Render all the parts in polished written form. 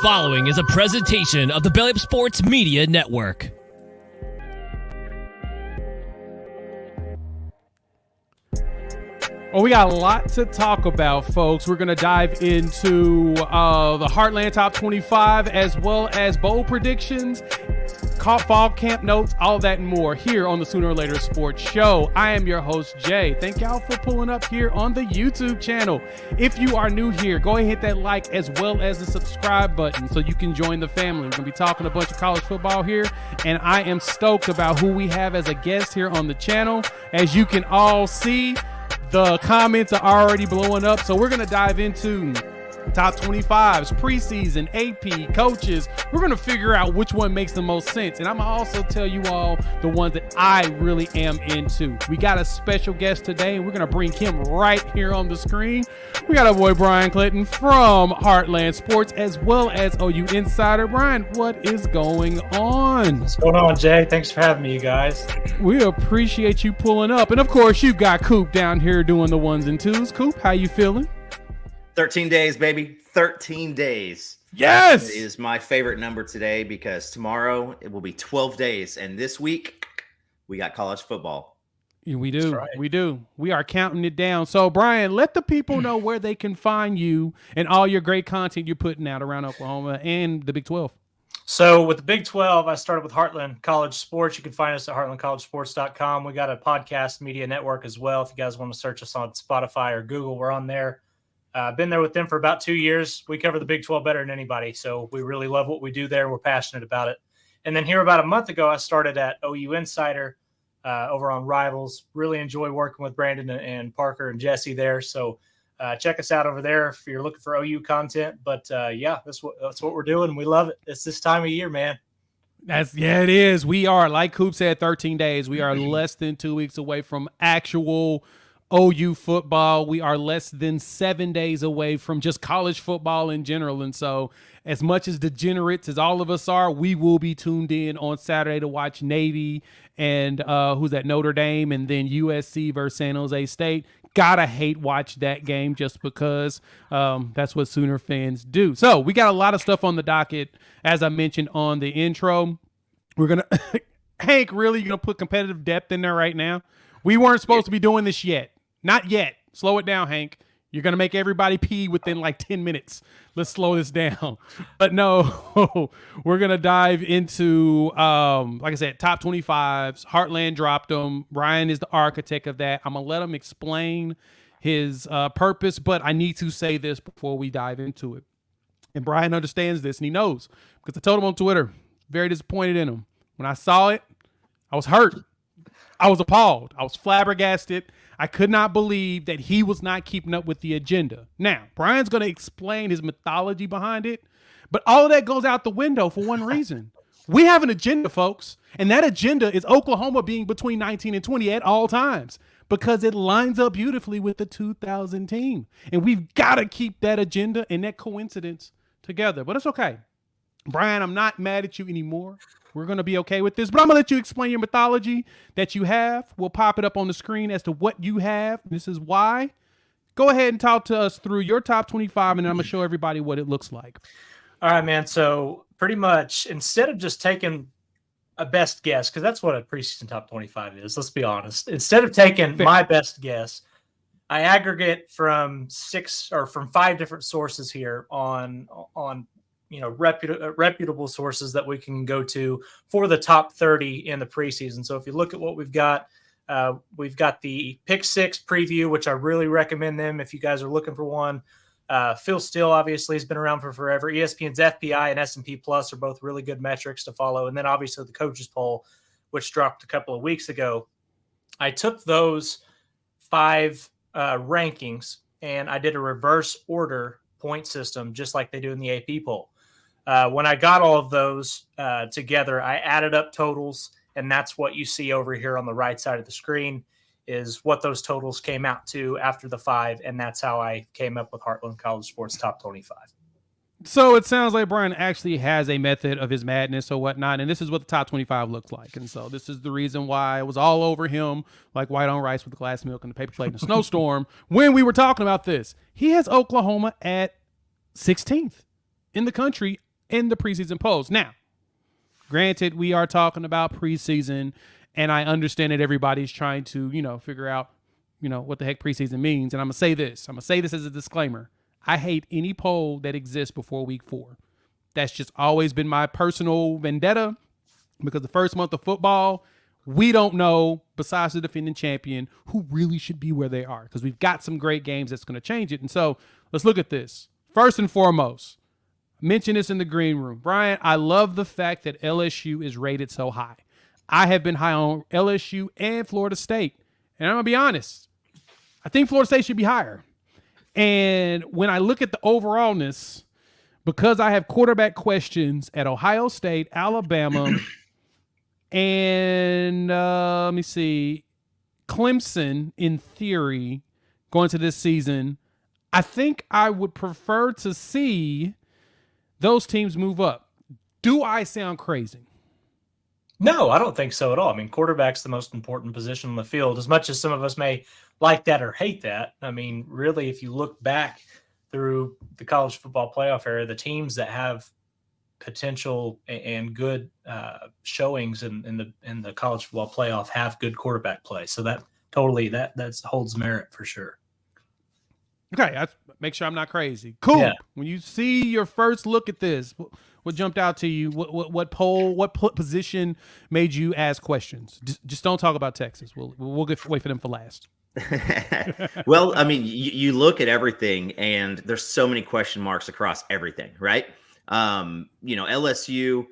following is a presentation of the Belly Up Sports Media Network. Well, we got a lot to talk about, folks. We're going to dive into the Heartland Top 25 as well as bowl predictions, fall camp notes, all that and more here on the Sooner or Later Sports Show. I am your host, Jay. Thank y'all for pulling up here on the YouTube channel. If you are new here, go ahead and hit that like as well as the subscribe button so you can join the family. We're going to be talking a bunch of college football here, and I am stoked about who we have as a guest here on the channel. As you can all see, the comments are already blowing up, so we're going to dive into top 25s, preseason, AP, coaches. We're going to figure out which one makes the most sense, and I'm going to also tell you all the ones that I really am into. We got a special guest today, and we're going to bring him right here on the screen. We got our boy Bryan Clinton from Heartland Sports as well as OUInsider. Bryan, what is going on? What's going on, Jay? Thanks for having me, you guys. We appreciate you pulling up. And, of course, you got Coop down here doing the ones and twos. Coop, how you feeling? 13 days, baby. 13 days. Yes! It is my favorite number today because tomorrow it will be 12 days. And this week, we got college football. Yeah, we do. Right. We do. We are counting it down. So, Bryan, let the people know where they can find you and all your great content you're putting out around Oklahoma and the Big 12. So with the Big 12, I started with Heartland College Sports. You can find us at heartlandcollegesports.com. We got a podcast media network as well. If you guys want to search us on Spotify or Google, we're on there. I've been there with them for about 2 years. We cover the Big 12 better than anybody, so we really love what we do there. We're passionate about it. And then here about a month ago, I started at OUInsider over on Rivals. Really enjoy working with Brandon and Parker and Jesse there. So check us out over there if you're looking for OU content. But, yeah, that's what we're doing. We love it. It's this time of year, man. It is. We are, like Coop said, 13 days. We are less than 2 weeks away from actual OU football. We are less than 7 days away from just college football in general. And so as much as degenerates as all of us are, we will be tuned in on Saturday to watch Navy and Notre Dame, and then USC versus San Jose State. Gotta hate watch that game just because that's what Sooner fans do. So we got a lot of stuff on the docket, as I mentioned on the intro. We're going to – Hank, really, you're going to put competitive depth in there right now? We weren't supposed to be doing this yet. Not yet. Slow it down, Hank. You're going to make everybody pee within like 10 minutes. Let's slow this down. But no, we're going to dive into, like I said, top 25s. Heartland dropped them. Bryan is the architect of that. I'm going to let him explain his purpose, but I need to say this before we dive into it. And Bryan understands this, and he knows because I told him on Twitter, very disappointed in him. When I saw it, I was hurt. I was appalled. I was flabbergasted. I could not believe that he was not keeping up with the agenda. Now, Bryan's going to explain his mythology behind it, but all of that goes out the window for one reason. We have an agenda, folks, and that agenda is Oklahoma being between 19 and 20 at all times because it lines up beautifully with the 2000 team. And we've got to keep that agenda and that coincidence together. But it's okay. Bryan, I'm not mad at you anymore. We're going to be okay with this, but I'm going to let you explain your mythology that you have. We'll pop it up on the screen as to what you have. This is why. Go ahead and talk to us through your top 25, and then I'm going to show everybody what it looks like. All right, man. So pretty much instead of just taking a best guess, because that's what a preseason top 25 is, let's be honest. Instead of taking my best guess, I aggregate from 5 different sources here on reputable sources that we can go to for the top 30 in the preseason. So if you look at what we've got the Pick 6 preview, which I really recommend them if you guys are looking for one. Phil Steele obviously has been around for forever. ESPN's FPI and S&P Plus are both really good metrics to follow. And then obviously the coaches poll, which dropped a couple of weeks ago. I took those 5 rankings and I did a reverse order point system, just like they do in the AP poll. When I got all of those together, I added up totals, and that's what you see over here on the right side of the screen is what those totals came out to after the 5, and that's how I came up with Heartland College Sports Top 25. So it sounds like Bryan actually has a method of his madness or whatnot, and this is what the top 25 looks like. And so this is the reason why I was all over him like white on rice with a glass of milk and the paper plate in a snowstorm when we were talking about this. He has Oklahoma at 16th in the country in the preseason polls. Now, granted, we are talking about preseason, and I understand that everybody's trying to, figure out, what the heck preseason means. And I'm going to say this. I'm going to say this as a disclaimer. I hate any poll that exists before week 4. That's just always been my personal vendetta, because the first month of football, we don't know, besides the defending champion, who really should be where they are, because we've got some great games that's going to change it. And so let's look at this. First and foremost, mention this in the green room. Bryan, I love the fact that LSU is rated so high. I have been high on LSU and Florida State. And I'm going to be honest, I think Florida State should be higher. And when I look at the overallness, because I have quarterback questions at Ohio State, Alabama, and let me see, Clemson, in theory, going to this season, I think I would prefer to see those teams move up. Do I sound crazy? No, I don't think so at all. I mean, quarterback's the most important position on the field, as much as some of us may like that or hate that. I mean, really, if you look back through the college football playoff era, the teams that have potential and good showings in the college football playoff have good quarterback play. So that holds merit for sure. Okay, make sure I'm not crazy. Cool. Yeah. When you see your first look at this, what jumped out to you? What poll? What position made you ask questions? Just don't talk about Texas. We'll wait for them for last. Well, I mean, you look at everything, and there's so many question marks across everything, right? LSU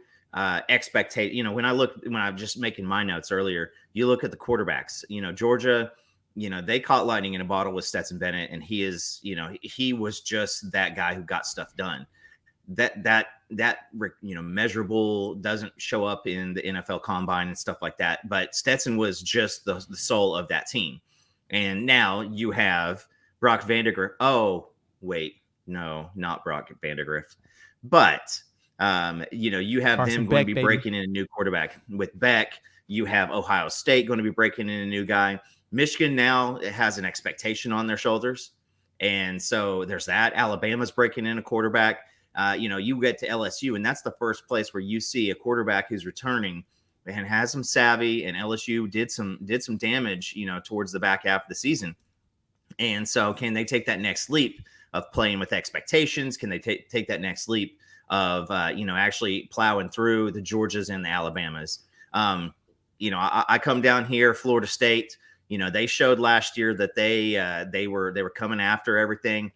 expectation. When I'm just making my notes earlier, you look at the quarterbacks. Georgia. They caught lightning in a bottle with Stetson Bennett, and he was just that guy who got stuff done. That measurable doesn't show up in the NFL Combine and stuff like that. But Stetson was just the soul of that team. And now you have Brock Vandagriff. Oh, wait, no, not Brock Vandagriff. But you have Carson them going Beck, to be breaking in a new quarterback with Beck. You have Ohio State going to be breaking in a new guy. Michigan now has an expectation on their shoulders. And so there's that. Alabama's breaking in a quarterback. You get to LSU, and that's the first place where you see a quarterback who's returning and has some savvy, and LSU did some damage, towards the back half of the season. And so can they take that next leap of playing with expectations? Can they take that next leap of, actually plowing through the Georgias and the Alabamas? I come down here, Florida State. They showed last year that they were coming after everything.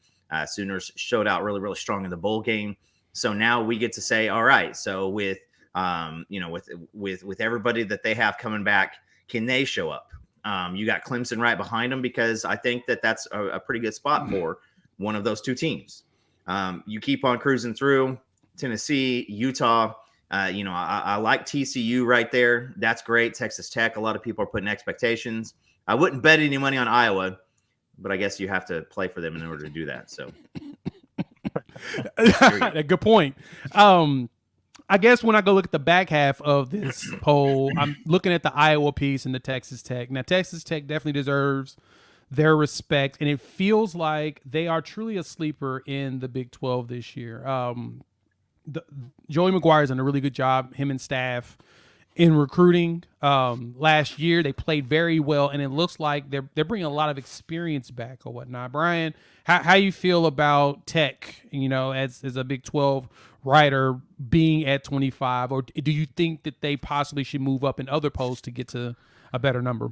Sooners showed out really, really strong in the bowl game. So now we get to say, all right, so with everybody that they have coming back, can they show up? You got Clemson right behind them, because I think that's a pretty good spot for one of those two teams. You keep on cruising through Tennessee, Utah. I like TCU right there. That's great. Texas Tech. A lot of people are putting expectations. I wouldn't bet any money on Iowa, but I guess you have to play for them in order to do that. So, good point. I guess when I go look at the back half of this poll, I'm looking at the Iowa piece and the Texas Tech. Now, Texas Tech definitely deserves their respect, and it feels like they are truly a sleeper in the Big 12 this year. Joey McGuire's done a really good job, him and staff, in recruiting. Last year they played very well, and it looks like they're bringing a lot of experience back or whatnot. Bryan, how you feel about Tech, as a Big 12 writer, being at 25, or do you think that they possibly should move up in other polls to get to a better number?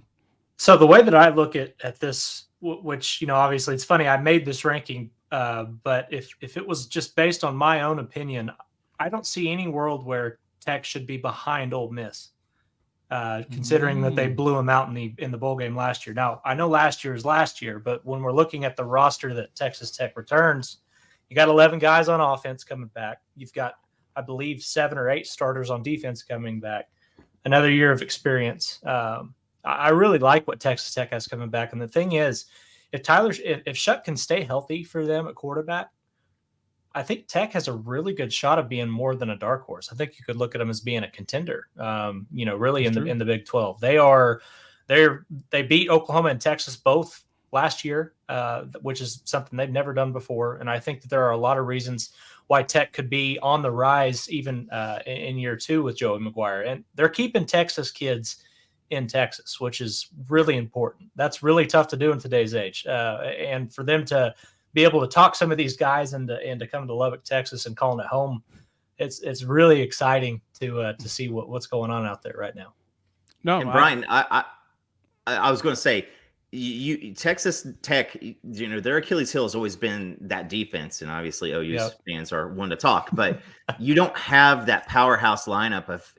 So the way that I look at this, which, obviously it's funny, I made this ranking, but if it was just based on my own opinion, I don't see any world where Tech should be behind Ole Miss, considering that they blew them out in the bowl game last year. Now, I know last year is last year, but when we're looking at the roster that Texas Tech returns, you got 11 guys on offense coming back. You've got, I believe, 7 or 8 starters on defense coming back. Another year of experience. I really like what Texas Tech has coming back. And the thing is, if Shutt can stay healthy for them at quarterback, I think Tech has a really good shot of being more than a dark horse. I think you could look at them as being a contender, really in the Big 12. They beat Oklahoma and Texas both last year, which is something they've never done before. And I think that there are a lot of reasons why Tech could be on the rise even in year 2 with Joey McGuire. And they're keeping Texas kids in Texas, which is really important. That's really tough to do in today's age. And for them to be able to talk some of these guys into come to Lubbock, Texas and calling it home, it's really exciting to see what's going on out there right now. No, and Bryan, I was going to say, Texas Tech, their Achilles heel has always been that defense, and obviously OU's fans are one to talk, but you don't have that powerhouse lineup of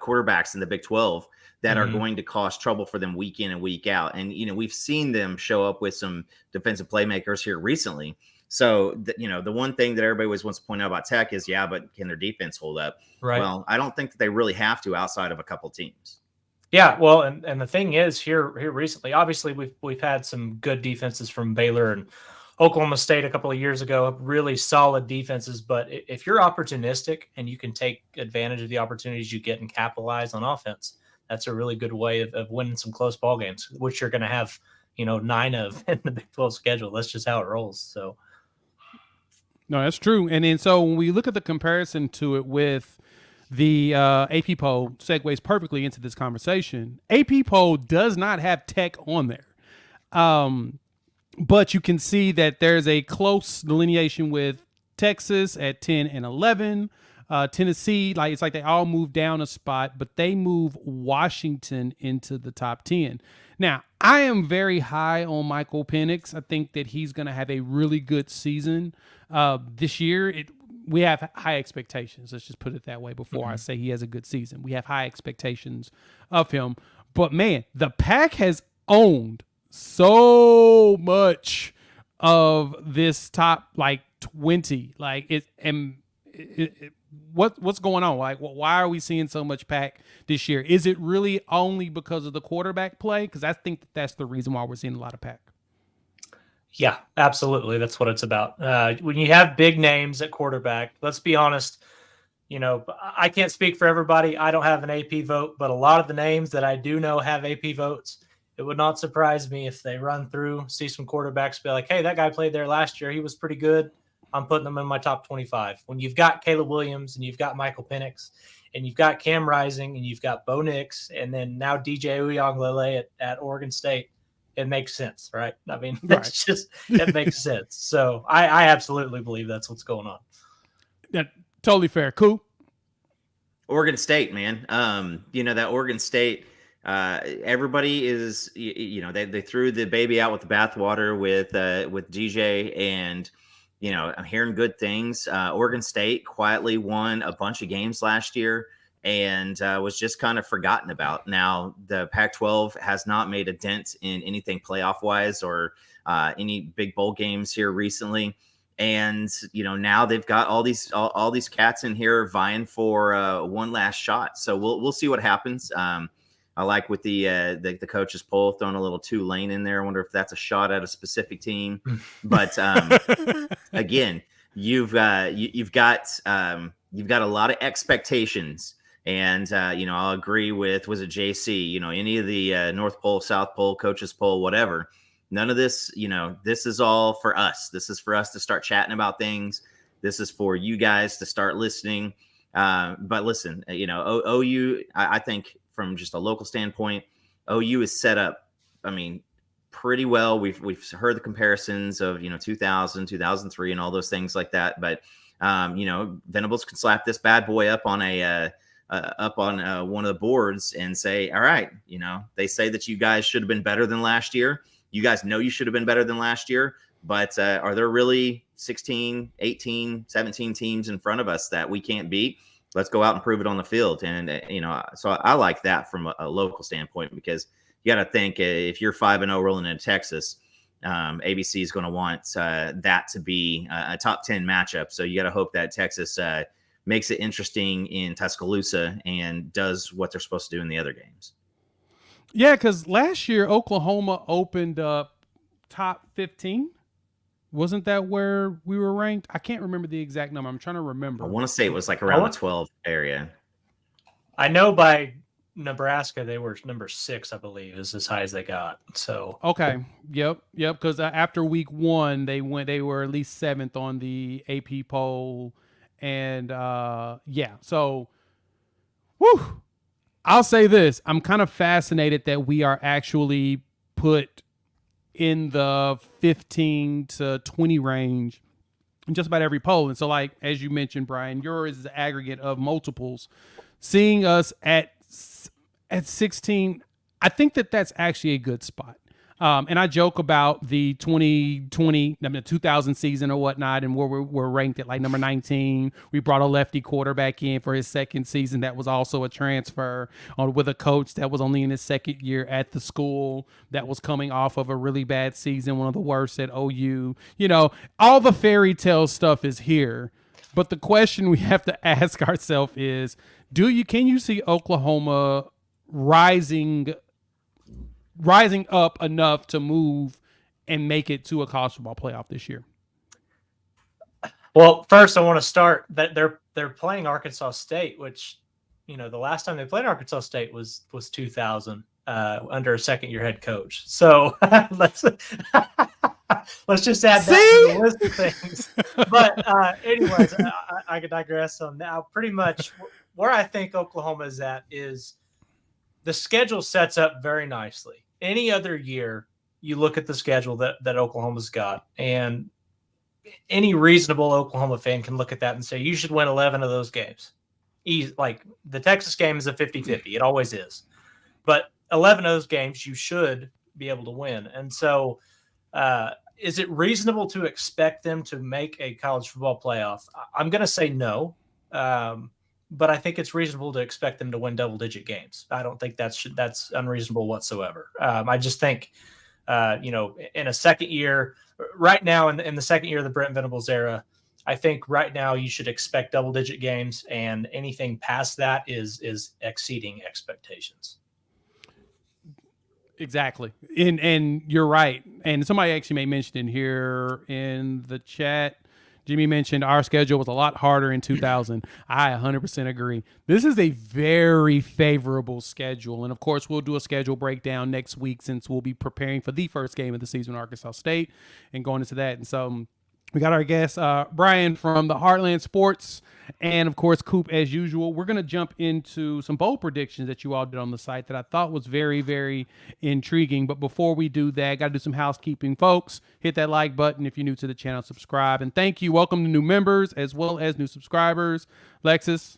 quarterbacks in the Big 12 that are going to cause trouble for them week in and week out. And we've seen them show up with some defensive playmakers here recently. So the one thing that everybody always wants to point out about Tech is, but can their defense hold up? Right. Well, I don't think that they really have to outside of a couple teams. Yeah, well, and the thing is here recently, obviously we've had some good defenses from Baylor and Oklahoma State a couple of years ago, really solid defenses. But if you're opportunistic and you can take advantage of the opportunities you get and capitalize on offense, that's a really good way of winning some close ball games, which you're going to have 9 of in the Big 12 schedule. That's just how it rolls. So, no, that's true. And then so when we look at the comparison to it with the AP poll, segues perfectly into this conversation. AP poll does not have Tech on there. But you can see that there's a close delineation with Texas at 10 and 11. Tennessee, it's like they all move down a spot, but they move Washington into the top 10. Now, I am very high on Michael Penix. I think that he's going to have a really good season this year. We have high expectations. Let's just put it that way before I say he has a good season. We have high expectations of him. But, man, the Pac has owned so much of this top, 20. What's going on? Why are we seeing so much Pac this year? Is it really only because of the quarterback play? Because I think that's the reason why we're seeing a lot of Pac. Yeah, absolutely. That's what it's about. When you have big names at quarterback, let's be honest, I can't speak for everybody. I don't have an AP vote, but a lot of the names that I do know have AP votes. It would not surprise me if they run through, see some quarterbacks, be like, hey, that guy played there last year. He was pretty good. I'm putting them in my top 25. When you've got Caleb Williams and you've got Michael Penix and you've got Cam Rising and you've got Bo Nix and then now DJ Uiagalelei at Oregon State, it makes sense, right? I mean, that's just, it makes sense. So I absolutely believe that's what's going on. Yeah, totally fair. Cool. Oregon State, man. That Oregon State, everybody is, they threw the baby out with the bathwater with DJ, and I'm hearing good things. Oregon State quietly won a bunch of games last year and was just kind of forgotten about. Now, the Pac-12 has not made a dent in anything playoff-wise or any big bowl games here recently. And, now they've got all these cats in here vying for one last shot. So we'll see what happens. I like with the coaches poll throwing a little Tulane in there. I wonder if that's a shot at a specific team. But again, you've got a lot of expectations, and I'll agree with, was it JC? Any of the North Pole, South Pole, coaches poll, whatever. None of this, this is all for us. This is for us to start chatting about things. This is for you guys to start listening. But listen, OU, I think, from just a local standpoint, OU is set up, pretty well. We've heard the comparisons of, 2000, 2003 and all those things like that. But, Venables can slap this bad boy up on one of the boards and say, all right, they say that you guys should have been better than last year. You guys know you should have been better than last year. But are there really 16, 18, 17 teams in front of us that we can't beat? Let's go out and prove it on the field. And, so I like that from a local standpoint, because you got to think if you're 5-0 rolling into Texas, ABC is going to want that to be a top 10 matchup. So you got to hope that Texas makes it interesting in Tuscaloosa and does what they're supposed to do in the other games. Yeah, because last year Oklahoma opened up top 15. Wasn't that where we were ranked? I can't remember the exact number. I'm trying to remember. I want to say it was around the 12 area. I know by Nebraska, they were number 6, I believe, is as high as they got. So Okay. Yep. Because after week 1, they were at least 7th on the AP poll, and yeah. So, whew, I'll say this: I'm kind of fascinated that we are actually put in the 15 to 20 range in just about every poll. And so, like as you mentioned, Bryan, yours is the aggregate of multiples. Seeing us at 16, I think that's actually a good spot. And I joke about the 2000 season or whatnot, and where we're ranked at like number 19. We brought a lefty quarterback in for his second season. That was also a transfer with a coach that was only in his second year at the school, that was coming off of a really bad season, one of the worst at OU. All the fairy tale stuff is here. But the question we have to ask ourselves is, can you see Oklahoma rising up enough to move and make it to a college football playoff this year? Well, first I want to start that they're playing Arkansas State, which, the last time they played Arkansas State was 2000 under a second-year head coach. So let's just add that to the list of things. But anyways, I could digress on now. Pretty much where I think Oklahoma is at is the schedule sets up very nicely. Any other year, you look at the schedule that Oklahoma's got, and any reasonable Oklahoma fan can look at that and say, you should win 11 of those games. Like the Texas game is a 50-50. It always is. But 11 of those games you should be able to win. And so is it reasonable to expect them to make a college football playoff? I'm going to say no. But I think it's reasonable to expect them to win double-digit games. I don't think that's unreasonable whatsoever. I just think, in a second year, right now in the second year of the Brent Venables era, I think right now you should expect double-digit games, and anything past that is exceeding expectations. Exactly. And you're right. And somebody actually may mention in here in the chat, Jimmy mentioned our schedule was a lot harder in 2000. I 100% agree. This is a very favorable schedule. And, of course, we'll do a schedule breakdown next week, since we'll be preparing for the first game of the season, Arkansas State, and going into that. And so we got our guest, Bryan from the Heartland Sports, and, of course, Coop, as usual. We're going to jump into some bowl predictions that you all did on the site that I thought was very, very intriguing. But before we do that, got to do some housekeeping, folks. Hit that like button if you're new to the channel, subscribe. And thank you. Welcome to new members as well as new subscribers. Lexus,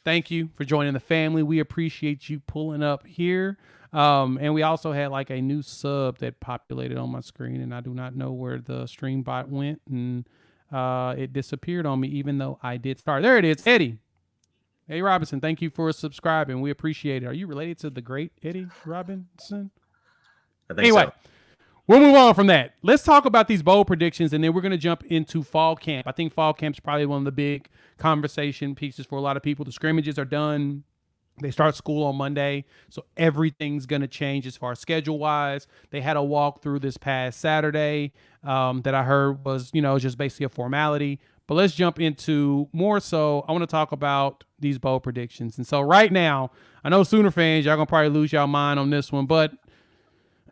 thank you for joining the family. We appreciate you pulling up here. And we also had like a new sub that populated on my screen, and I do not know where the stream bot went, and it disappeared on me, even though I did start. There it is. Eddie Robinson, thank you for subscribing. We appreciate it. Are you related to the great Eddie Robinson? I think so. We'll move on from that. Let's talk about these bowl predictions, and then we're going to jump into fall camp. I think fall camp's probably one of the big conversation pieces for a lot of people. The scrimmages are done. They start school on Monday, so everything's going to change as far as schedule-wise. They had a walkthrough this past Saturday that I heard was, just basically a formality. But let's jump into more so. I want to talk about these bowl predictions. And so right now, I know Sooner fans, y'all going to probably lose y'all mind on this one, but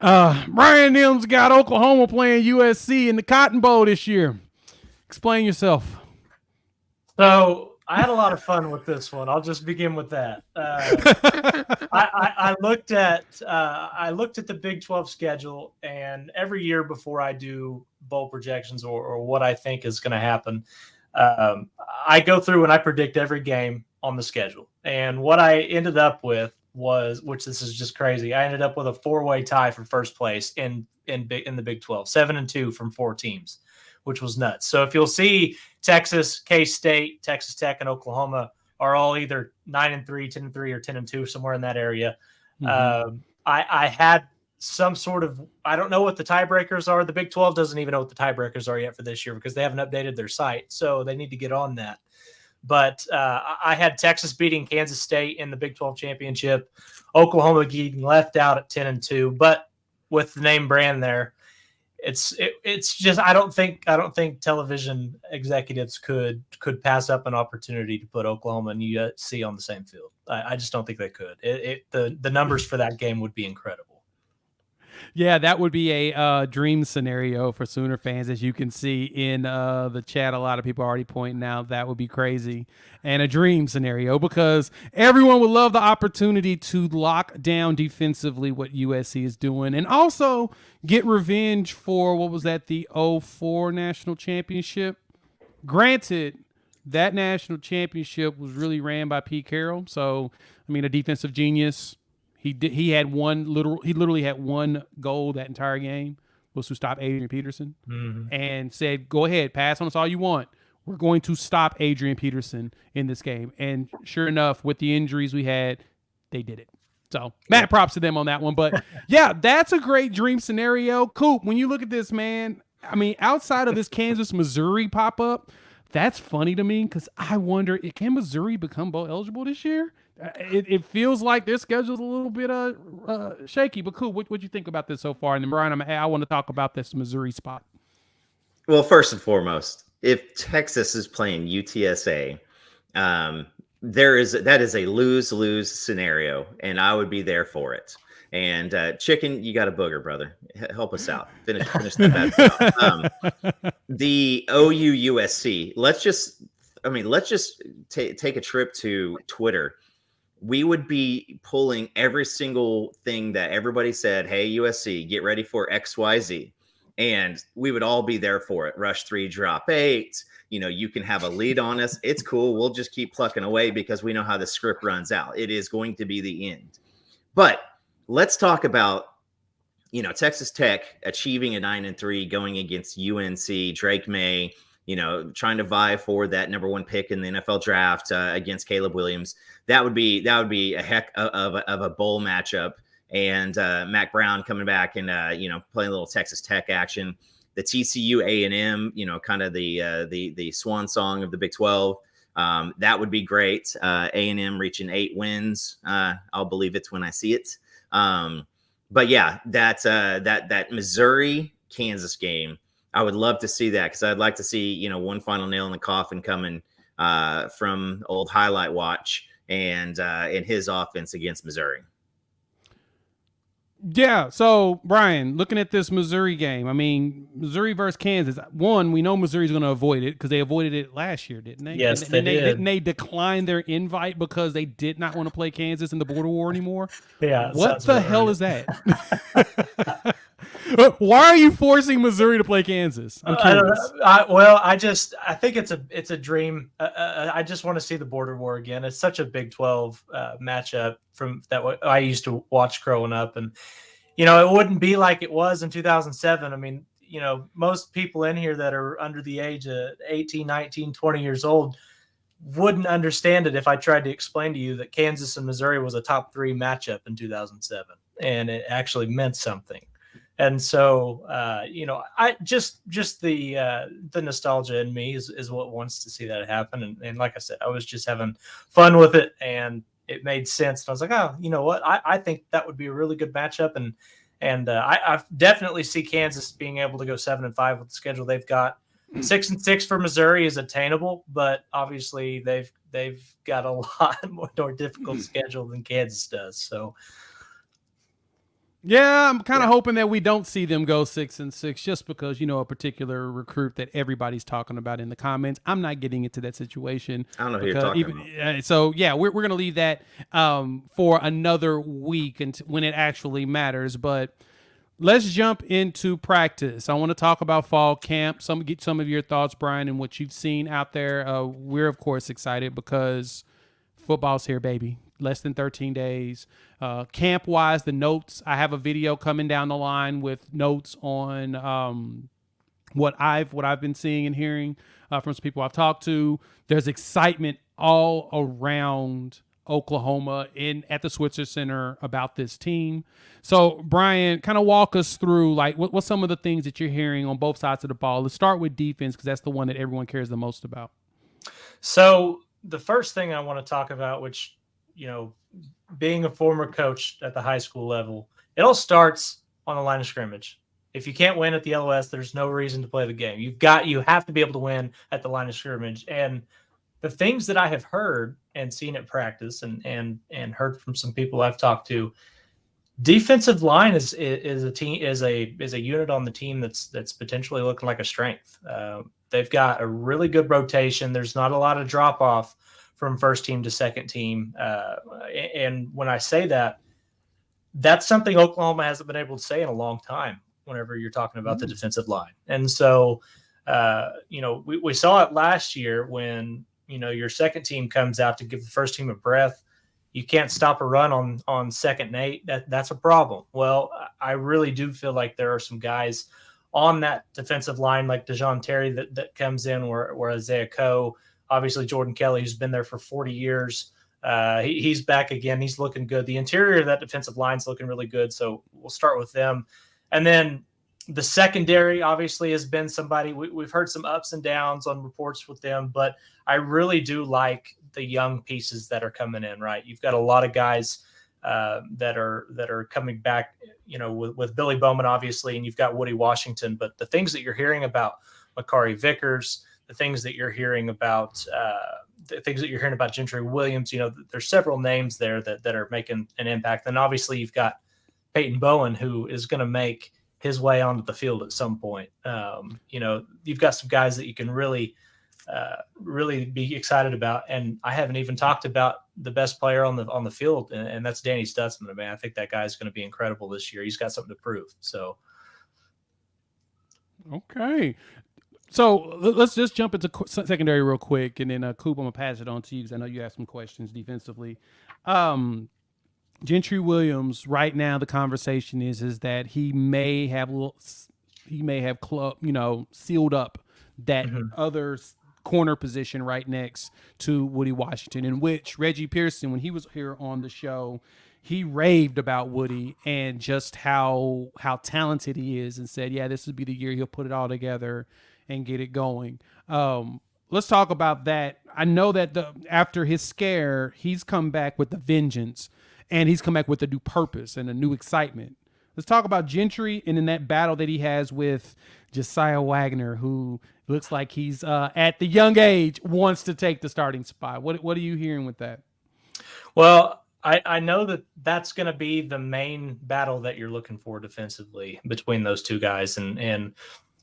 Bryan Nim's got Oklahoma playing USC in the Cotton Bowl this year. Explain yourself. So I had a lot of fun with this one. I'll just begin with that. I looked at the Big 12 schedule, and every year before I do bowl projections or what I think is going to happen, I go through and I predict every game on the schedule. And what I ended up with was, which this is just crazy, I ended up with a 4-way tie for first place in the Big 12, 7-2 from 4 teams, which was nuts. So if you'll see, Texas, K-State, Texas Tech, and Oklahoma are all either 9-3, 10-3, or 10-2, somewhere in that area. Mm-hmm. I had some sort of, I don't know what the tiebreakers are. The Big 12 doesn't even know what the tiebreakers are yet for this year, because they haven't updated their site. So they need to get on that. But I had Texas beating Kansas State in the Big 12 championship, Oklahoma getting left out at 10-2, but with the name brand there. it's just I don't think television executives could pass up an opportunity to put Oklahoma and USC on the same field. I just don't think they could. The numbers for that game would be incredible. Yeah, that would be a dream scenario for Sooner fans, as you can see in the chat. A lot of people are already pointing out that would be crazy and a dream scenario because everyone would love the opportunity to lock down defensively what USC is doing and also get revenge for, what was that, the 2004 national championship? Granted, that national championship was really ran by Pete Carroll. So, I mean, a defensive genius. He literally had one goal that entire game, was to stop Adrian Peterson, and said, go ahead, pass on us all you want. We're going to stop Adrian Peterson in this game. And sure enough, with the injuries we had, they did it. So mad props to them on that one. But yeah, that's a great dream scenario. Coop, when you look at this, man, I mean, outside of this Kansas-Missouri pop-up, that's funny to me because I wonder, can Missouri become bowl eligible this year? It feels like their schedule's a little bit shaky, but cool. What you think about this so far? And then Bryan, I want to talk about this Missouri spot. Well, first and foremost, if Texas is playing UTSA, that is a lose-lose scenario, and I would be there for it. And Chicken, you got a booger, brother. Help us out. Finish that bad stuff. The OU USC. Let's just take a trip to Twitter. We would be pulling every single thing that everybody said, hey, USC, get ready for XYZ. And we would all be there for it. Rush 3, drop 8. You can have a lead on us. It's cool. We'll just keep plucking away because we know how the script runs out. It is going to be the end. But let's talk about, Texas Tech achieving a 9-3, going against UNC, Drake May, trying to vie for that number 1 pick in the NFL draft against Caleb Williams. That would be a heck of a bowl matchup. And Mac Brown coming back and playing a little Texas Tech action. The TCU A&M, kind of the swan song of the Big 12. That would be great. A&M reaching 8 wins. I'll believe it when I see it. But yeah, that Missouri Kansas game, I would love to see that because I'd like to see, one final nail in the coffin coming from old highlight watch and his offense against Missouri. Yeah. So, Bryan, looking at this Missouri game, I mean, Missouri versus Kansas. One, we know Missouri's going to avoid it because they avoided it last year, didn't they? Yes, they did. Didn't they decline their invite because they did not want to play Kansas in the border war anymore? Yeah. What the hell is that? Why are you forcing Missouri to play Kansas? I'm curious. I think it's a dream. I just want to see the border war again. It's such a Big 12 matchup from that I used to watch growing up, and it wouldn't be like it was in 2007. I mean, most people in here that are under the age of 18, 19, 20 years old wouldn't understand it if I tried to explain to you that Kansas and Missouri was a top 3 matchup in 2007, and it actually meant something. And so, I just the nostalgia in me is what wants to see that happen. And like I said, I was just having fun with it, and it made sense. And I was like, oh, you know what? I think that would be a really good matchup. And I definitely see Kansas being able to go 7-5 with the schedule they've got. 6-6 for Missouri is attainable, but obviously they've got a lot more difficult schedule than Kansas does. So. Yeah, I'm kind of hoping that we don't see them go 6-6 just because, a particular recruit that everybody's talking about in the comments. I'm not getting into that situation. I don't know who you're talking about. So, yeah, we're going to leave that for another week and when it actually matters. But let's jump into practice. I want to talk about fall camp. Get some of your thoughts, Bryan, and what you've seen out there. We're, of course, excited because football's here, baby. Less than 13 days. Camp-wise, the notes, I have a video coming down the line with notes on what I've been seeing and hearing from some people I've talked to. There's excitement all around Oklahoma at the Switzer Center about this team. So, Bryan, kind of walk us through, like, what's some of the things that you're hearing on both sides of the ball? Let's start with defense because that's the one that everyone cares the most about. So, the first thing I want to talk about, which being a former coach at the high school level, it all starts on the line of scrimmage. If you can't win at the LOS, there's no reason to play the game. You have to be able to win at the line of scrimmage. And the things that I have heard and seen at practice and heard from some people I've talked to, defensive line is a unit on the team that's potentially looking like a strength. They've got a really good rotation. There's not a lot of drop off from first team to second team. And when I say that, that's something Oklahoma hasn't been able to say in a long time whenever you're talking about the defensive line. And so, we saw it last year when, your second team comes out to give the first team a breath. You can't stop a run on 2nd and 8. That's a problem. Well, I really do feel like there are some guys on that defensive line like DeJoun Terry that comes in where Isaiah Coe, obviously Jordan Kelly, who's been there for 40 years. He's back again. He's looking good. The interior of that defensive line is looking really good. So we'll start with them. And then the secondary obviously has been somebody we've heard some ups and downs on reports with them, but I really do like the young pieces that are coming in, right? You've got a lot of guys that are coming back, with Billy Bowman, obviously, and you've got Woody Washington, but the things that you're hearing about Makari Vickers, the things that you're hearing about Gentry Williams, there's several names there that are making an impact. And obviously you've got Peyton Bowen, who is going to make his way onto the field at some point. You've got some guys that you can really be excited about. And I haven't even talked about the best player on the field, and that's Danny Stutzman. Man, I think that guy's going to be incredible this year. He's got something to prove. So, okay. So let's just jump into secondary real quick, and then Coop, I'm gonna pass it on to you because I know you have some questions defensively. Gentry Williams, right now the conversation is that he may have sealed up that other corner position right next to Woody Washington, in which Reggie Pearson, when he was here on the show, he raved about Woody and just how talented he is, and said, yeah, this would be the year he'll put it all together and get it going. Let's talk about that. I know that after his scare, he's come back with a vengeance, and he's come back with a new purpose and a new excitement. Let's talk about Gentry and in that battle that he has with Josiah Wagner, who looks like he's at the young age wants to take the starting spot. What are you hearing with that? Well, I know that's going to be the main battle that you're looking for defensively between those two guys. And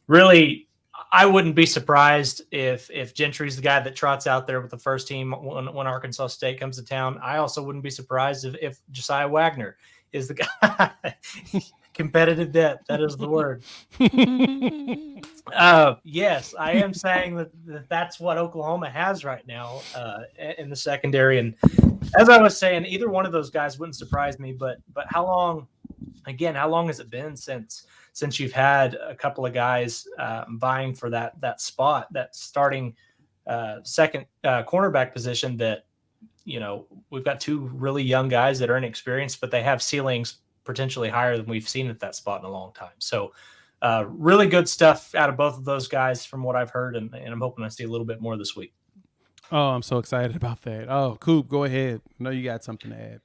really, I wouldn't be surprised if Gentry's the guy that trots out there with the first team when Arkansas State comes to town. I also wouldn't be surprised if Josiah Wagner is the guy. Competitive depth, that is the word. Yes, I am saying that's what Oklahoma has right now in the secondary. And as I was saying, either one of those guys wouldn't surprise me. But how long has it been since you've had a couple of guys vying for that spot, that starting second cornerback position that, we've got two really young guys that are inexperienced, but they have ceilings potentially higher than we've seen at that spot in a long time. So really good stuff out of both of those guys from what I've heard, and I'm hoping I see a little bit more this week. Oh, I'm so excited about that. Oh, Coop, go ahead. I know you got something to add.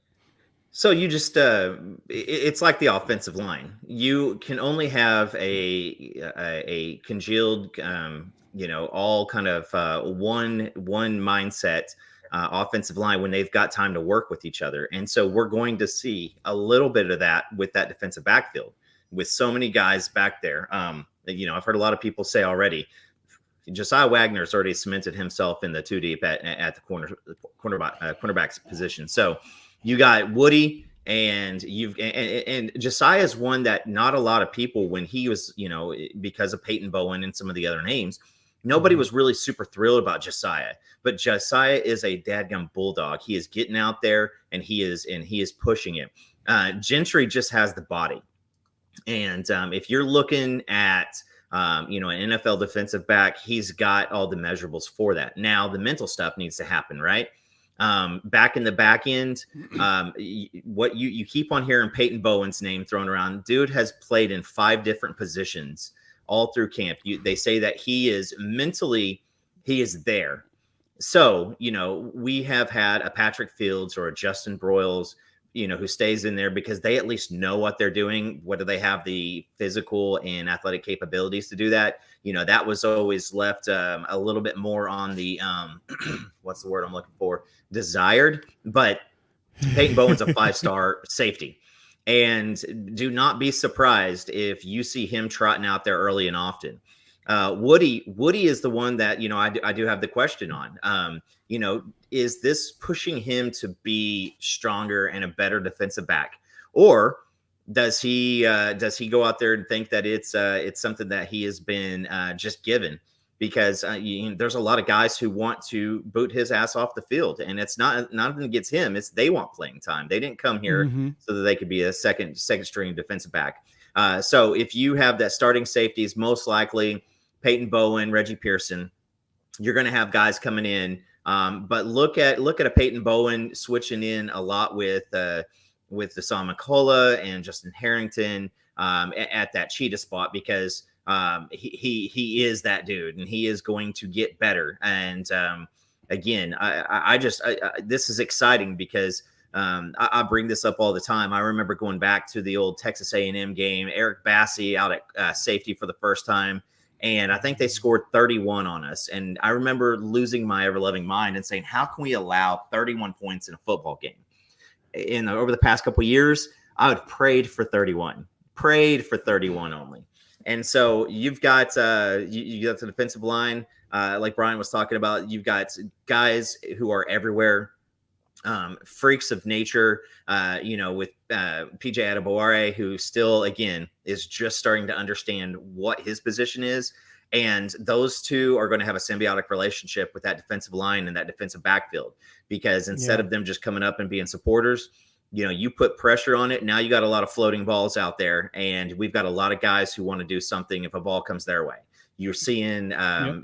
So you just it's like the offensive line. You can only have a congealed, all kind of one mindset offensive line when they've got time to work with each other. And so we're going to see a little bit of that with that defensive backfield with so many guys back there. I've heard a lot of people say already, Josiah Wagner's already cemented himself in the two deep at the cornerback's position. So you got Woody, and and Josiah is one that not a lot of people, when he was, because of Peyton Bowen and some of the other names, nobody was really super thrilled about Josiah. But Josiah is a dadgum bulldog. He is getting out there, and he is pushing it. Gentry just has the body. And if you're looking at an NFL defensive back, he's got all the measurables for that. Now the mental stuff needs to happen, right? Back in the back end, what you keep on hearing Peyton Bowen's name thrown around. Dude has played in 5 different positions all through camp. They say that he is mentally, he is there. So, we have had a Patrick Fields or a Justin Broyles, who stays in there because they at least know what they're doing. Whether they have the physical and athletic capabilities to do that, that was always left a little bit more on the what's the word I'm looking for? Desired. But Peyton Bowen's a 5-star safety. And do not be surprised if you see him trotting out there early and often. Woody is the one that, I do have the question on. Is this pushing him to be stronger and a better defensive back? Or does he go out there and think that it's something that he has been just given? Because there's a lot of guys who want to boot his ass off the field, and it's not against him. It's they want playing time. They didn't come here so that they could be a second string defensive back. So if you have that starting safeties, most likely Peyton Bowen, Reggie Pearson, you're going to have guys coming in. But look at a Peyton Bowen switching in a lot with Hassan McCullough and Justin Harrington at that cheetah spot, because he is that dude, and he is going to get better. And again, this is exciting because I bring this up all the time. I remember going back to the old Texas A&M game, Eric Bassey out at safety for the first time, and I think they scored 31 on us. And I remember losing my ever-loving mind and saying, how can we allow 31 points in a football game? Over the past couple of years, I would prayed for 31 only. And so you've got you got the defensive line, like Bryan was talking about. You've got guys who are everywhere, freaks of nature. With PJ Adebaware, who still again is just starting to understand what his position is, and those two are going to have a symbiotic relationship with that defensive line and that defensive backfield. Because instead of them just coming up and being supporters, you put pressure on it. Now you got a lot of floating balls out there, and we've got a lot of guys who want to do something if a ball comes their way. You're seeing,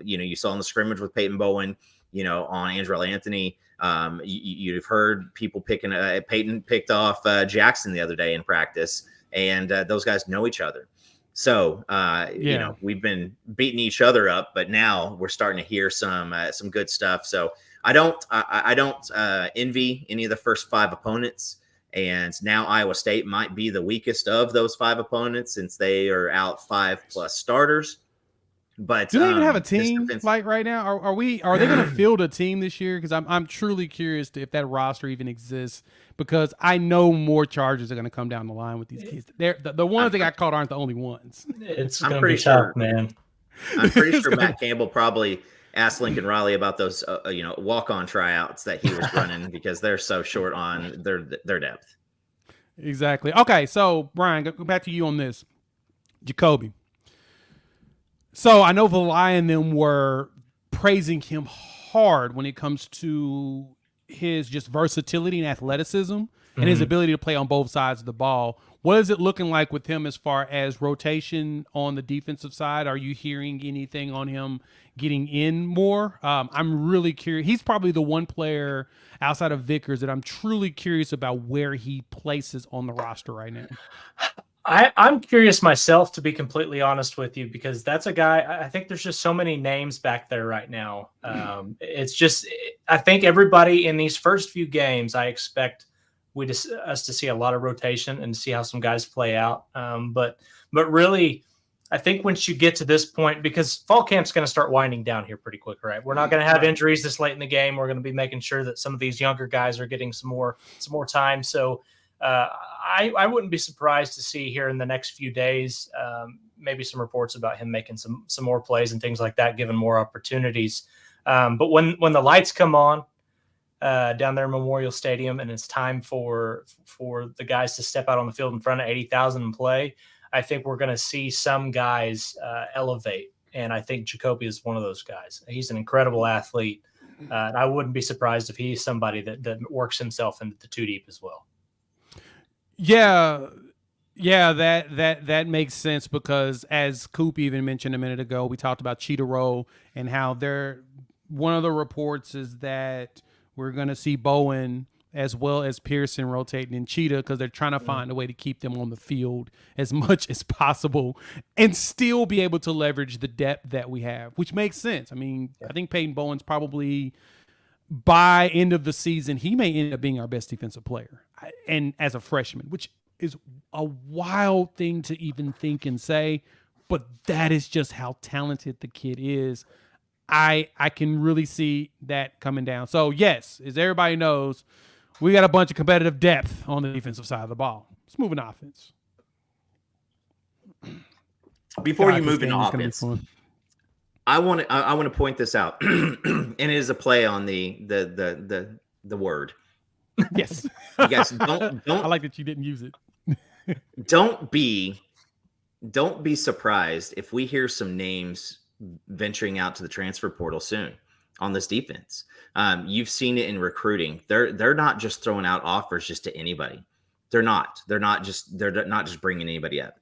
you saw in the scrimmage with Peyton Bowen, on Andrell Anthony. You've heard people Peyton picked off Jackson the other day in practice, and those guys know each other. So, we've been beating each other up, but now we're starting to hear some good stuff. So I don't envy any of the first 5 opponents. And now Iowa State might be the weakest of those 5 opponents since they are out 5+ starters. But do they even have a team like right now? Are they going to field a team this year? Because I'm truly curious if that roster even exists. Because I know more charges are going to come down the line with these kids. They're the ones that got caught aren't the only ones. It's going to be tough, man. I'm pretty sure Matt Campbell probably asked Lincoln Riley about those, walk-on tryouts that he was running because they're so short on their depth. Exactly. Okay, so Bryan, go back to you on this. Jacoby. So I know Valai and them were praising him hard when it comes to his just versatility and athleticism and his ability to play on both sides of the ball. What is it looking like with him as far as rotation on the defensive side? Are you hearing anything on him getting in more? I'm really curious. He's probably the one player outside of Vickers that I'm truly curious about where he places on the roster right now. I'm curious myself, to be completely honest with you, because that's a guy. I think there's just so many names back there right now. It's just, I think everybody in these first few games, I expect us to see a lot of rotation and to see how some guys play out. But really, I think once you get to this point, because fall camp's going to start winding down here pretty quick, right? We're not going to have injuries this late in the game. We're going to be making sure that some of these younger guys are getting some more time. So I wouldn't be surprised to see here in the next few days, maybe some reports about him making some more plays and things like that, given more opportunities. But when the lights come on down there in Memorial Stadium and it's time for the guys to step out on the field in front of 80,000 and play, I think we're going to see some guys elevate. And I think Jacoby is one of those guys. He's an incredible athlete. And I wouldn't be surprised if he's somebody that works himself into the 2 deep as well. Yeah, that makes sense, because as Coop even mentioned a minute ago, we talked about Cheetah Roll and how one of the reports is that we're going to see Bowen as well as Pearson rotating in Cheetah, because they're trying to find a way to keep them on the field as much as possible and still be able to leverage the depth that we have, which makes sense. I mean, I think Peyton Bowen's probably by end of the season, he may end up being our best defensive player, and as a freshman, which is a wild thing to even think and say, but that is just how talented the kid is. I can really see that coming down. So yes, as everybody knows, we got a bunch of competitive depth on the defensive side of the ball. Let's move into offense. Before you move into offense, I want to point this out, and it is a play on the word. Yes, you guys don't. I like that you didn't use it. Don't be surprised if we hear some names venturing out to the transfer portal soon on this defense. You've seen it in recruiting. They're not just throwing out offers just to anybody. They're not just bringing anybody up.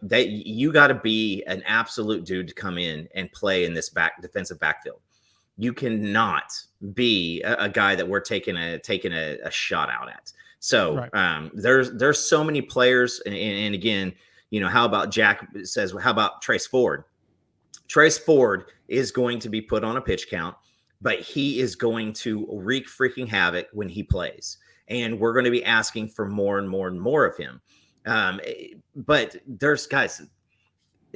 You got to be an absolute dude to come in and play in this defensive backfield. You cannot be a guy that we're taking a shot out at. So right. There's so many players, and again, how about Jack says, how about Trace Ford? Trace Ford is going to be put on a pitch count, but he is going to wreak freaking havoc when he plays, and we're going to be asking for more and more and more of him. But there's guys.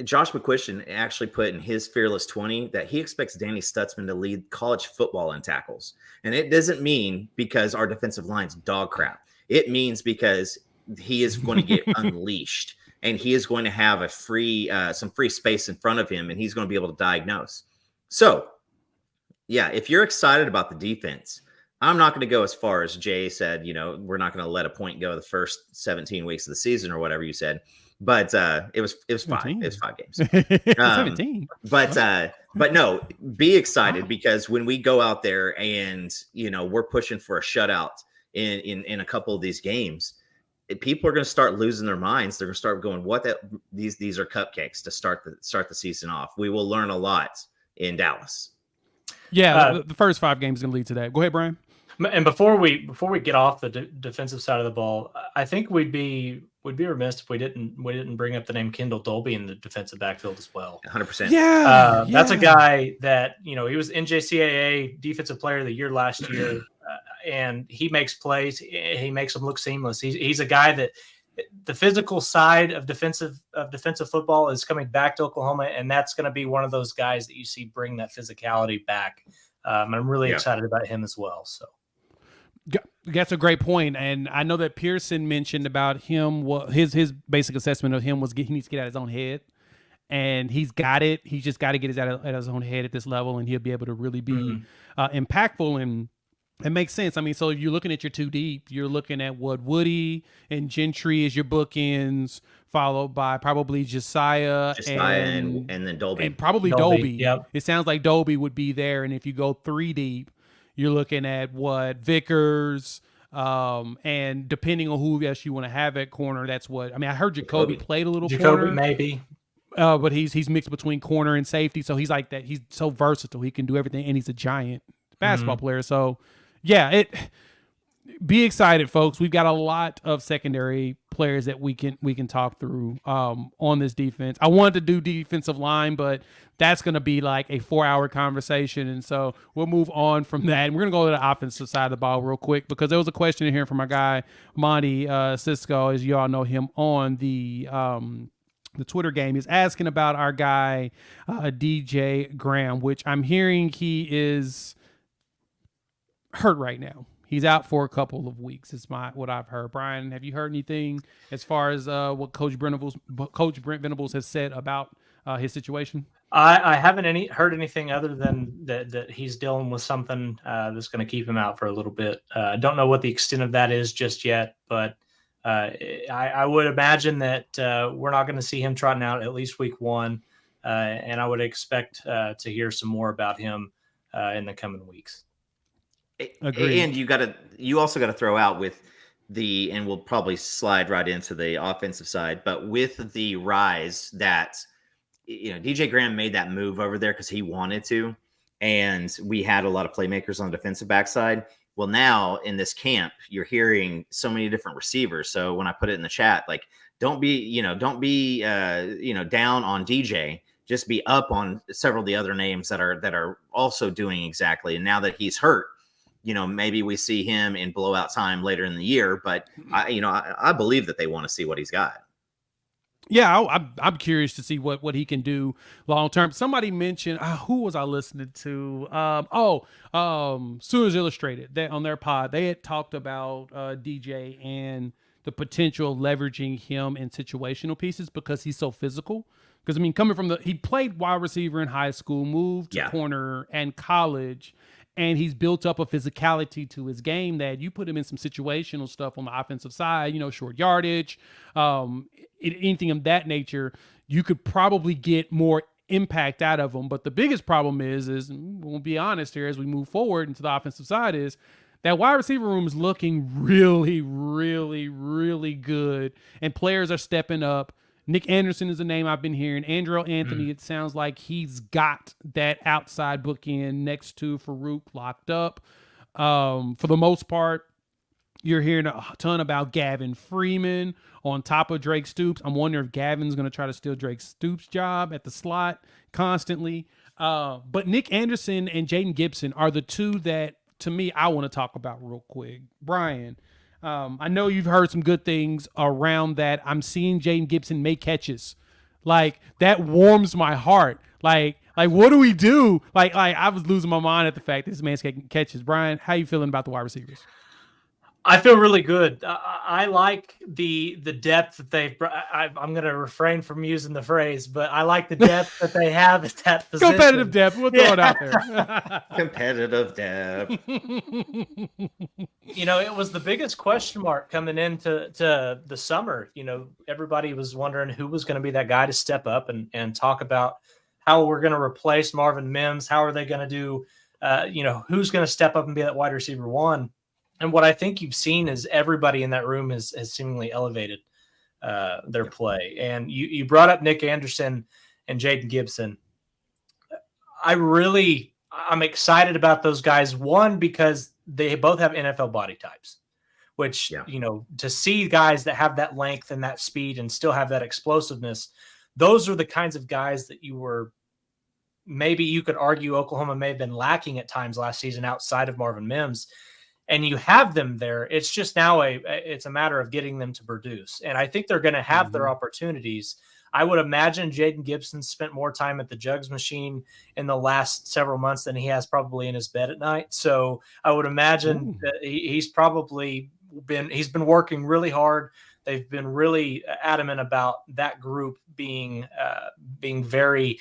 Josh McCuistion actually put in his Fearless 20 that he expects Danny Stutzman to lead college football in tackles. And it doesn't mean because our defensive line's dog crap. It means because he is going to get unleashed, and he is going to have some free space in front of him, and he's going to be able to diagnose. So, yeah, if you're excited about the defense, I'm not going to go as far as Jay said, we're not going to let a point go the first 17 weeks of the season or whatever you said. But it was 5. It was 5 games. 17. But no, be excited because when we go out there and we're pushing for a shutout in a couple of these games, people are going to start losing their minds. They're going to start going, these are cupcakes to start the season off. We will learn a lot in Dallas. Yeah, the first 5 games is going to lead to that. Go ahead, Brian. And before we get off the defensive side of the ball, I think we'd be remiss if we didn't bring up the name Kendall Dolby in the defensive backfield as well. 100%. Yeah, that's a guy that he was NJCAA Defensive Player of the Year last year, and he makes plays. He makes them look seamless. He's a guy that the physical side of defensive football is coming back to Oklahoma, and that's going to be one of those guys that you see bring that physicality back. I'm really excited about him as well. So. That's a great point, and I know that Pearson mentioned about him. His basic assessment of him was he needs to get out of his own head, and he's got it. He's just got to get out of his own head at this level, and he'll be able to really be impactful. And it makes sense. I mean, so if you're looking at your 2 deep, you're looking at Woody and Gentry as your bookends, followed by probably Josiah and then Dolby, and probably Dolby. Yep. It sounds like Dolby would be there, and if you go 3 deep. You're looking at Vickers, and depending on who else you want to have at corner, that's what I mean. I heard Jacoby played a little corner, maybe, but he's mixed between corner and safety, so he's like that. He's so versatile; he can do everything, and he's a giant basketball player. So, yeah, be excited, folks. We've got a lot of secondary players that we can talk through on this defense. I wanted to do defensive line, but that's going to be like a 4-hour conversation, and so we'll move on from that. And we're going to go to the offensive side of the ball real quick because there was a question in here from our guy Monty Cisco, as you all know him on the Twitter game. He's asking about our guy DJ Graham, which I'm hearing he is hurt right now. He's out for a couple of weeks. It's what I've heard. Brian, have you heard anything as far as what Coach Brent Venables has said about his situation? I haven't heard anything other than that he's dealing with something that's going to keep him out for a little bit. I don't know what the extent of that is just yet, but I would imagine that we're not going to see him trotting out at least week 1, and I would expect to hear some more about him in the coming weeks. Agreed. And you also got to throw out with and we'll probably slide right into the offensive side, but with the rise that DJ Graham made that move over there because he wanted to, and we had a lot of playmakers on the defensive backside. Well, now in this camp, you're hearing so many different receivers. So when I put it in the chat, like don't be down on DJ. Just be up on several of the other names that are also doing exactly. And now that he's hurt, maybe we see him in blowout time later in the year, but I believe that they want to see what he's got. Yeah, I'm curious to see what he can do long term. Somebody mentioned, who was I listening to? Sooners Illustrated. They, on their pod, they had talked about DJ and the potential of leveraging him in situational pieces because he's so physical. Because, I mean, he played wide receiver in high school, moved to corner and college, and he's built up a physicality to his game that you put him in some situational stuff on the offensive side, short yardage, anything of that nature, you could probably get more impact out of him. But the biggest problem is we'll be honest here as we move forward into the offensive side, is that wide receiver room is looking really, really, really good, and players are stepping up. Nick Anderson is a name I've been hearing. Andrew Anthony, it sounds like he's got that outside bookend next to Farouk locked up. For the most part, you're hearing a ton about Gavin Freeman on top of Drake Stoops. I'm wondering if Gavin's going to try to steal Drake Stoops' job at the slot constantly. But Nick Anderson and Jaden Gibson are the two that, to me, I want to talk about real quick. Brian, I know you've heard some good things around that. I'm seeing Jaden Gibson make catches. Like, that warms my heart. Like what do we do? Like I was losing my mind at the fact that this man's taking catches. Brian, how you feeling about the wide receivers? I feel really good. I like the depth that they've. I'm going to refrain from using the phrase, but I like the depth that they have at that position. Competitive depth. We'll throw it out there. Competitive depth. It was the biggest question mark coming into the summer. Everybody was wondering who was going to be that guy to step up and talk about how we're going to replace Marvin Mims. How are they going to do? Who's going to step up and be that wide receiver one? And what I think you've seen is everybody in that room has seemingly elevated their play. And you brought up Nick Anderson and Jaden Gibson. I'm excited about those guys. One, because they both have NFL body types, which, to see guys that have that length and that speed and still have that explosiveness, those are the kinds of guys that maybe you could argue Oklahoma may have been lacking at times last season outside of Marvin Mims. And you have them there. It's just now it's a matter of getting them to produce. And I think they're going to have their opportunities. I would imagine Jaden Gibson spent more time at the jugs machine in the last several months than he has probably in his bed at night. So I would imagine that he's been working really hard. They've been really adamant about that group being very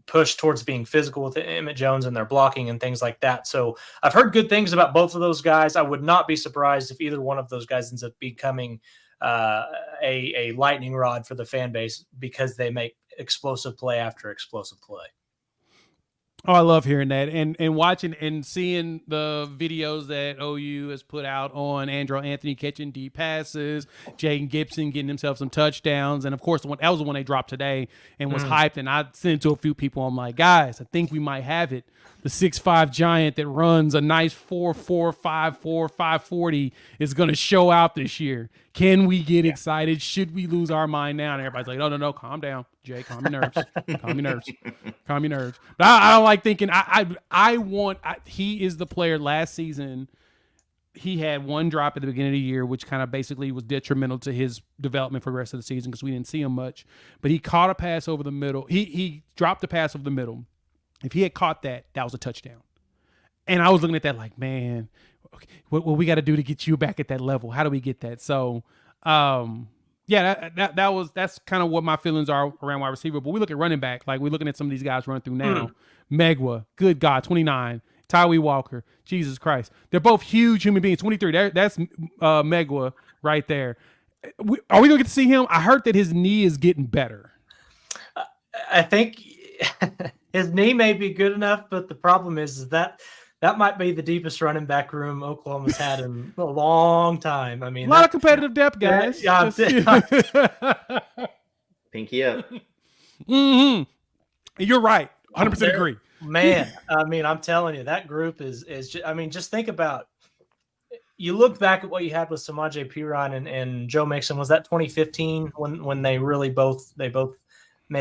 push towards being physical with Emmett Jones and their blocking and things like that. So I've heard good things about both of those guys. I would not be surprised if either one of those guys ends up becoming a lightning rod for the fan base because they make explosive play after explosive play. Oh, I love hearing that, and watching and seeing the videos that OU has put out on Andrew Anthony catching deep passes, Jaden Gibson getting himself some touchdowns, and of course that was the one they dropped today and was hyped. And I sent it to a few people. I'm like, guys, I think we might have it. The 6'5" giant that runs a nice 4.4, 5.4, 5.40 is going to show out this year. Can we get excited? Should we lose our mind now? And everybody's like, no, calm down, Jay. Calm your nerves. Calm your nerves. But I don't like thinking. He is the player last season. He had one drop at the beginning of the year, which kind of basically was detrimental to his development for the rest of the season because we didn't see him much. But he caught a pass over the middle. He dropped a pass over the middle. If he had caught that, that was a touchdown. And I was looking at that like, man, okay, what we got to do to get you back at that level? How do we get that? So, that's kind of what my feelings are around wide receiver. But we look at running back, like we're looking at some of these guys running through now. Megwa, good God, 29. Tyree Walker, Jesus Christ. They're both huge human beings. 23, that's Megwa right there. Are we going to get to see him? I heard that his knee is getting better. I think his knee may be good enough, but the problem is that might be the deepest running back room Oklahoma's had in a long time. I mean, a lot of competitive depth, guys. Pinky up. You're right. 100% agree. Man, I mean, I'm telling you, that group is just, I mean, just think about, you look back at what you had with Samaje Perine and Joe Mixon. Was that 2015 when they really both made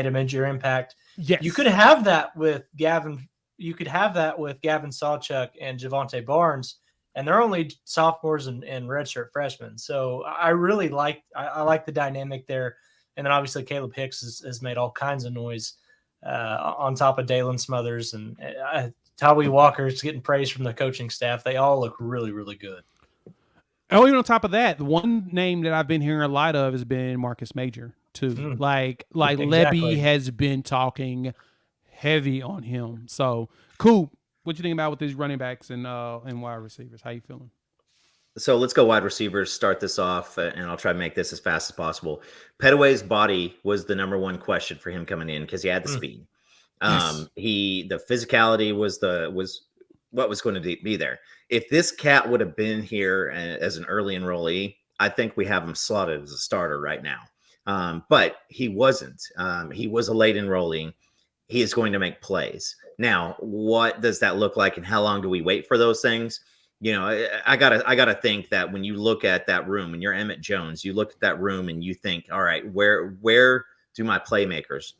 a major impact? Yes. You could have that with Gavin you could have that with Gavin Sawchuk and Javonte Barnes, and they're only sophomores and redshirt freshmen. So I really like the dynamic there. And then obviously Caleb Hicks has made all kinds of noise on top of Dalen Smothers, and Tawi Walker is getting praise from the coaching staff. They all look really, really good. Oh, even on top of that, one name that I've been hearing a lot of has been Marcus Major too. Like exactly. Lebby has been talking heavy on him. So, Coop, what you think about with these running backs and wide receivers? How you feeling? So let's go wide receivers, start this off, and I'll try to make this as fast as possible. Petaway's body was the number one question for him coming in because he had the speed. Yes. The physicality was what was going to be there. If this cat would have been here as an early enrollee, I think we have him slotted as a starter right now. But he wasn't. He was a late enrollee. He is going to make plays. Now, what does that look like, and how long do we wait for those things? You know, I gotta think that when you look at that room, and you're Emmett Jones, you look at that room and you think, all right, where do my playmakers,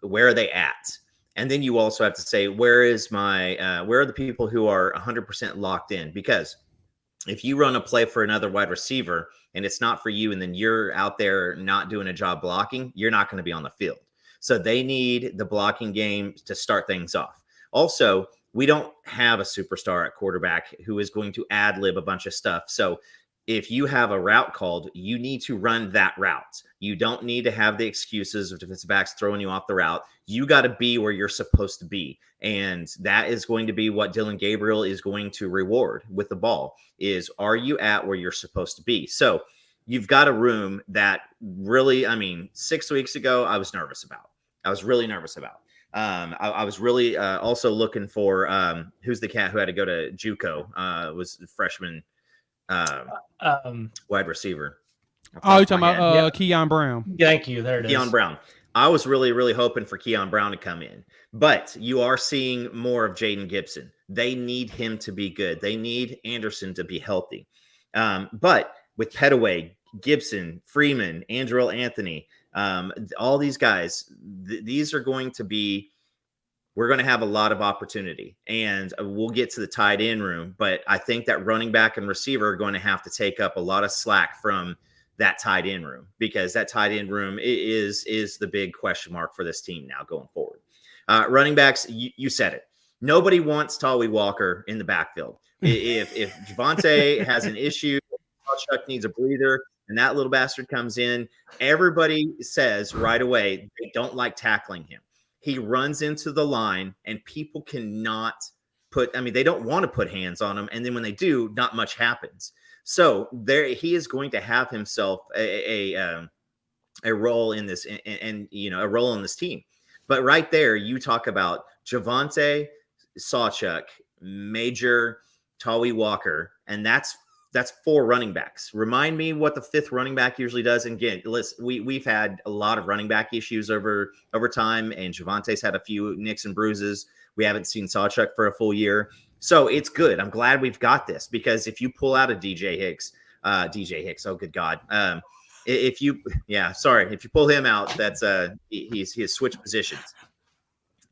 where are they at? And then you also have to say, where are the people who are 100% locked in? Because if you run a play for another wide receiver and it's not for you, and then you're out there not doing a job blocking, you're not going to be on the field. So they need the blocking game to start things off. Also, we don't have a superstar at quarterback who is going to ad-lib a bunch of stuff. So if you have a route called, you need to run that route. You don't need to have the excuses of defensive backs throwing you off the route. You got to be where you're supposed to be. And that is going to be what Dylan Gabriel is going to reward with the ball is, are you at where you're supposed to be? So you've got a room that really, 6 weeks ago, I was nervous about. I was really nervous about. I was really also looking for who's the cat who had to go to JUCO, was the freshman wide receiver. Oh, you're talking about Keon Brown. Thank you. There it is. Keon Brown. I was really, really hoping for Keon Brown to come in. But you are seeing more of Jaden Gibson. They need him to be good. They need Anderson to be healthy. But with Petaway, Gibson, Freeman, Andrell Anthony, all these guys, these are going to be, we're going to have a lot of opportunity, and we'll get to the tight end room. But I think that running back and receiver are going to have to take up a lot of slack from that tight end room, because that tight end room is the big question mark for this team now going forward. Running backs, you said it. Nobody wants Tawi Walker in the backfield. If Javonte has an issue, Chuck needs a breather, and that little bastard comes in, everybody says right away they don't like tackling him. He runs into the line, and people cannot they don't want to put hands on him. And then when they do, not much happens. So there, he is going to have himself a role in this, and a role in this team. But right there, you talk about Javonte, Sawchuk, Major, Tawi Walker, and that's 4 running backs. Remind me what the 5th running back usually does. And again, listen, we've had a lot of running back issues over time, and Javonte's had a few nicks and bruises. We haven't seen Sawchuk for a full year. So it's good. I'm glad we've got this, because if you pull out a DJ Hicks, oh good God. If you pull him out, that's he has switched positions.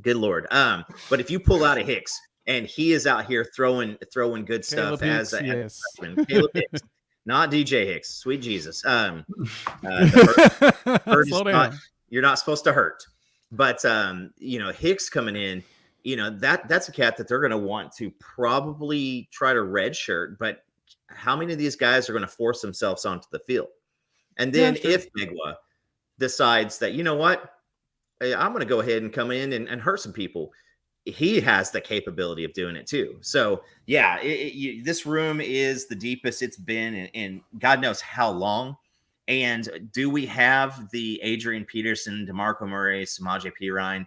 Good Lord. But if you pull out a Hicks, and he is out here throwing good stuff as a freshman. Caleb Hicks, not DJ Hicks. Sweet Jesus. Hurt is you're not supposed to hurt. But Hicks coming in, that's a cat that they're going to want to probably try to redshirt. But how many of these guys are going to force themselves onto the field? And then if Megwa decides that, you know what, I'm going to go ahead and come in and hurt some people, he has the capability of doing it too. So yeah, this room is the deepest it's been in God knows how long. And do we have the Adrian Peterson, DeMarco Murray, Samaje Perine?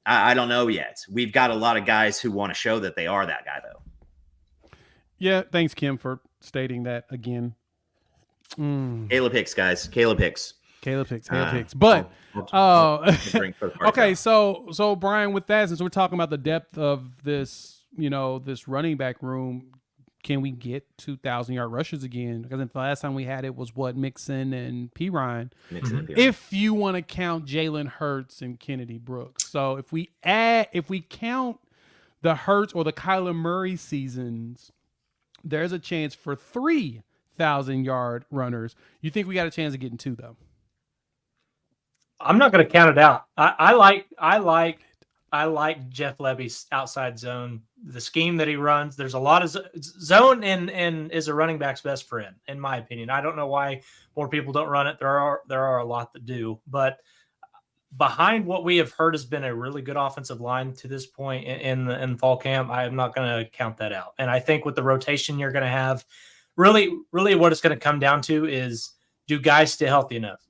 I don't know yet. We've got a lot of guys who want to show that they are that guy, though. Yeah, thanks, Kim, for stating that again. Caleb Hicks, guys. Caleb Hicks. But okay, so Brian, with that, since we're talking about the depth of this, this running back room, can we get 2,000-yard rushes again? Because the last time we had it was Mixon and Perine. If you want to count Jalen Hurts and Kennedy Brooks. So if we count the Hurts or the Kyler Murray seasons, there's a chance for 3,000-yard runners. You think we got a chance of getting 2, though? I'm not going to count it out. I like Jeff Levy's outside zone, the scheme that he runs. There's a lot of zone and is a running back's best friend, in my opinion. I don't know why more people don't run it. There are a lot that do, but behind what we have heard has been a really good offensive line to this point in fall camp, I am not going to count that out. And I think with the rotation you're going to have, really what it's going to come down to is, do guys stay healthy enough?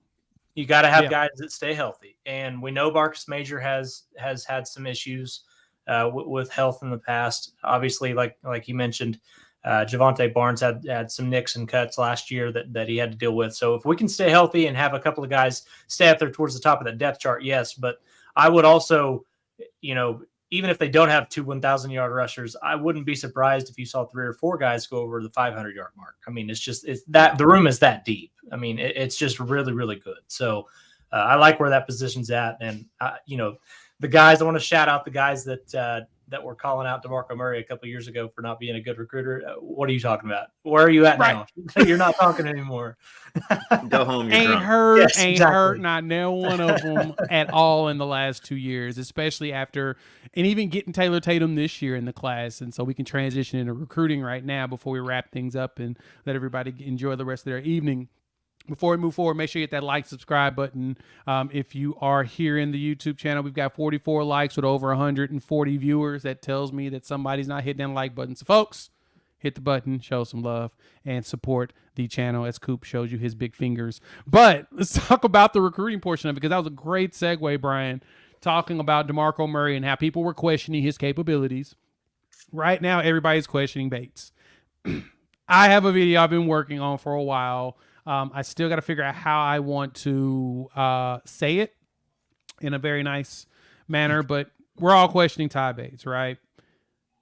You got to have guys that stay healthy. And we know Marcus Major has had some issues with health in the past. Obviously, like you mentioned, Javonte Barnes had some nicks and cuts last year that he had to deal with. So if we can stay healthy and have a couple of guys stay up there towards the top of that depth chart, yes. But I would also, even if they don't have 2 1,000-yard rushers, I wouldn't be surprised if you saw 3 or 4 guys go over the 500-yard mark. I mean, it's that the room is that deep. I mean, it's just really, really good. So I like where that position's at. And, the guys, I want to shout out the guys that were calling out DeMarco Murray a couple of years ago for not being a good recruiter. What are you talking about? Where are you at now? You're not talking anymore. Go home. You're ain't drunk. hurt, Yes, ain't exactly. hurt, not nail one of them at all in the last 2 years, especially after, and even getting Taylor Tatum this year in the class. And so we can transition into recruiting right now before we wrap things up and let everybody enjoy the rest of their evening. Before we move forward, make sure you hit that like, subscribe button. If you are here in the YouTube channel, we've got 44 likes with over 140 viewers. That tells me that somebody's not hitting that like button. So, folks, hit the button, show some love, and support the channel as Coop shows you his big fingers. But let's talk about the recruiting portion of it, because that was a great segue, Bryan, talking about DeMarco Murray and how people were questioning his capabilities. Right now, everybody's questioning Bates. I have a video I've been working on for a while. I still got to figure out how I want to say it in a very nice manner, but we're all questioning Ty Bates, right?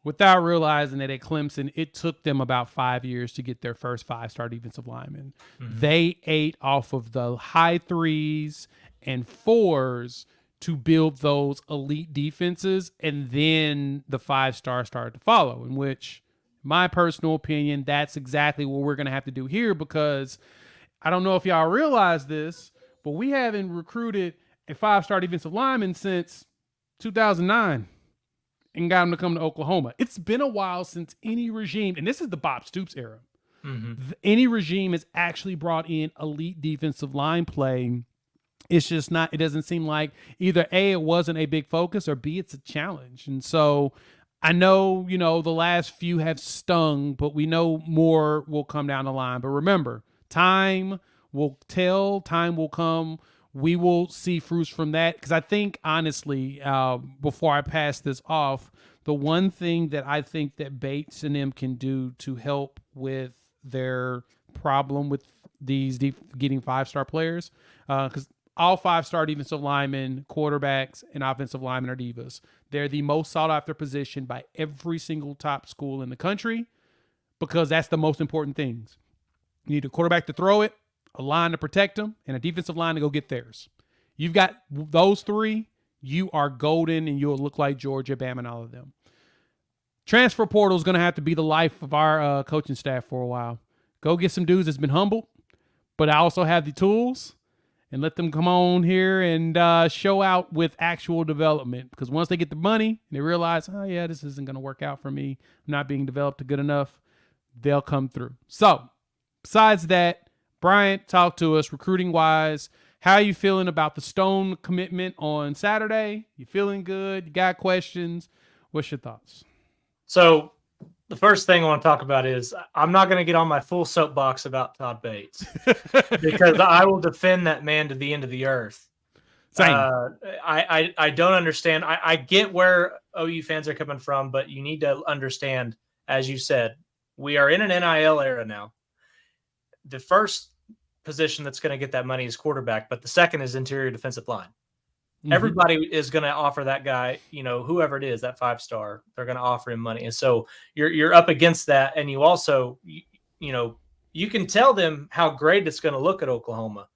Without realizing that at Clemson, it took them about 5 years to get their first 5-star defensive lineman. Mm-hmm. They ate off of the high 3s and 4s to build those elite defenses, and then the 5-star started to follow, in which, my personal opinion, that's exactly what we're going to have to do here, because I don't know if y'all realize this, but we haven't recruited a 5-star defensive lineman since 2009 and got him to come to Oklahoma. It's been a while since any regime, and this is the Bob Stoops era, any regime has actually brought in elite defensive line play. It's just not, it doesn't seem like either A, it wasn't a big focus, or B, it's a challenge. And so I know, the last few have stung, but we know more will come down the line. But remember, time will tell, time will come. We will see fruits from that. Because I think, honestly, before I pass this off, the one thing that I think that Bates and them can do to help with their problem with these getting 5-star players, because all 5-star defensive linemen, quarterbacks, and offensive linemen are divas. They're the most sought-after position by every single top school in the country, because that's the most important things. You need a quarterback to throw it, a line to protect them, and a defensive line to go get theirs. You've got those 3, you are golden, and you'll look like Georgia, Bama, and all of them. Transfer portal is going to have to be the life of our coaching staff for a while. Go get some dudes that's been humbled, but I also have the tools, and let them come on here and show out with actual development. Because once they get the money, they realize, oh, yeah, this isn't going to work out for me. I'm not being developed good enough. They'll come through. So, besides that, Bryan, talk to us recruiting-wise. How are you feeling about the Stone commitment on Saturday? You feeling good? You got questions? What's your thoughts? So the first thing I want to talk about is I'm not going to get on my full soapbox about Todd Bates because I will defend that man to the end of the earth. Same. I don't understand. I get where OU fans are coming from, but you need to understand, as you said, we are in an NIL era now. The first position that's going to get that money is quarterback, but the second is interior defensive line. Mm-hmm. Everybody is going to offer that guy, whoever it is, that 5-star, they're going to offer him money. And so you're up against that. And you also, you can tell them how great it's going to look at Oklahoma,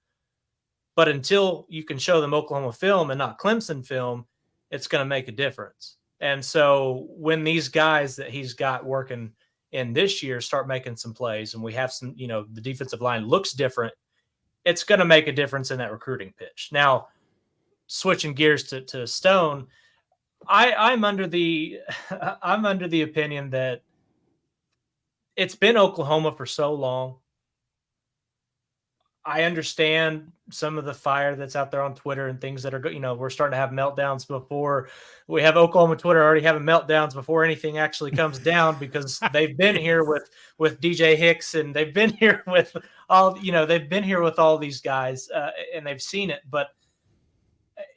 but until you can show them Oklahoma film and not Clemson film, it's going to make a difference. And so when these guys that he's got working in this year start making some plays, and we have some, the defensive line looks different, it's going to make a difference in that recruiting pitch. Now, switching gears to Stone, I'm under the opinion that it's been Oklahoma for so long. I understand some of the fire that's out there on Twitter and things that are, we're starting to have meltdowns before we have Oklahoma Twitter already having meltdowns before anything actually comes down, because they've been here with DJ Hicks, and they've been here with they've been here with all these guys and they've seen it. But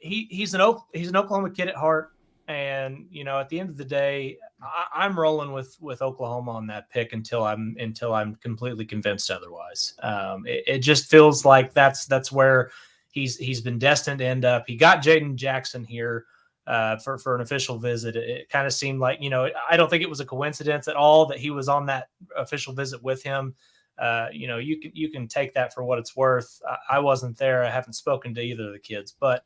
he's an Oklahoma kid at heart. And, at the end of the day, I'm rolling with Oklahoma on that pick until I'm completely convinced otherwise. It just feels like that's where he's been destined to end up. He got Jaden Jackson here for an official visit. It kind of seemed like, I don't think it was a coincidence at all that he was on that official visit with him. You can take that for what it's worth. I wasn't there. I haven't spoken to either of the kids, but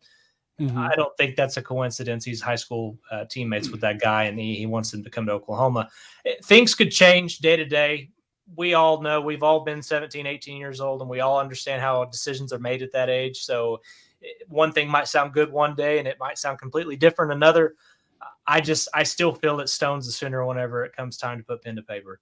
I don't think that's a coincidence. He's high school teammates with that guy, and he wants him to come to Oklahoma. Things could change day to day. We all know, we've all been 17, 18 years old, and we all understand how decisions are made at that age. So one thing might sound good one day, and it might sound completely different another. I still feel that Stone's the sooner whenever it comes time to put pen to paper.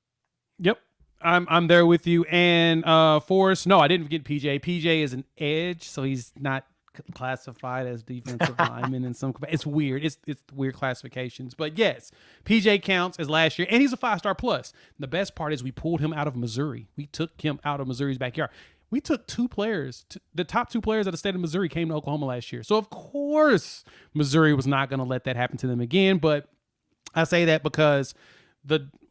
Yep. I'm there with you. And Forrest, no, I didn't forget PJ. PJ is an edge, so he's not classified as defensive lineman in some. It's weird. It's weird classifications, but yes, PJ counts as last year, and he's a 5-star plus. The best part is we pulled him out of Missouri. We took him out of Missouri's backyard. We took two players. The top two players of the state of Missouri came to Oklahoma last year. So of course Missouri was not going to let that happen to them again. But I say that because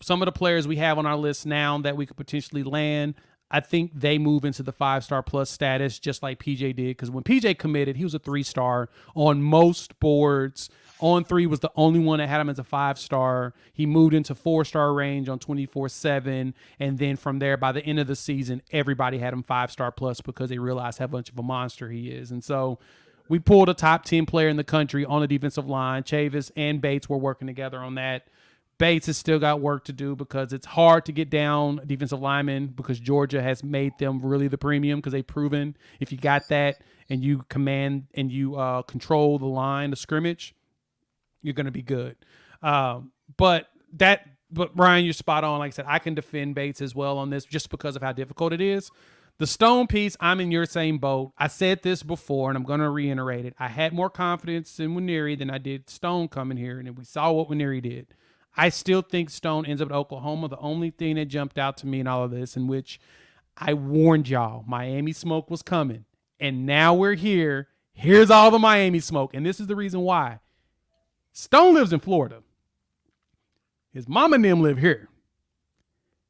some of the players we have on our list now that we could potentially land, I think they move into the 5-star plus status just like PJ did, because when PJ committed, he was a 3-star on most boards. On3 was the only one that had him as a 5-star. He moved into 4-star range on 24/7, and then from there, by the end of the season, everybody had him 5-star plus because they realized how much of a monster he is. And so we pulled a top 10 player in the country on the defensive line. Chavis and Bates were working together on that. Bates has still got work to do because it's hard to get down defensive linemen, because Georgia has made them really the premium, because they've proven if you got that and you command and you control the line, the scrimmage, you're going to be good. But Brian, you're spot on. Like I said, I can defend Bates as well on this just because of how difficult it is. The Stone piece, I'm in your same boat. I said this before, and I'm going to reiterate it. I had more confidence in Nwaneri than I did Stone coming here, and we saw what Nwaneri did. I still think Stone ends up at Oklahoma. The only thing that jumped out to me in all of this, in which I warned y'all, Miami smoke was coming. And now we're here. Here's all the Miami smoke. And this is the reason why. Stone lives in Florida. His mama and them live here.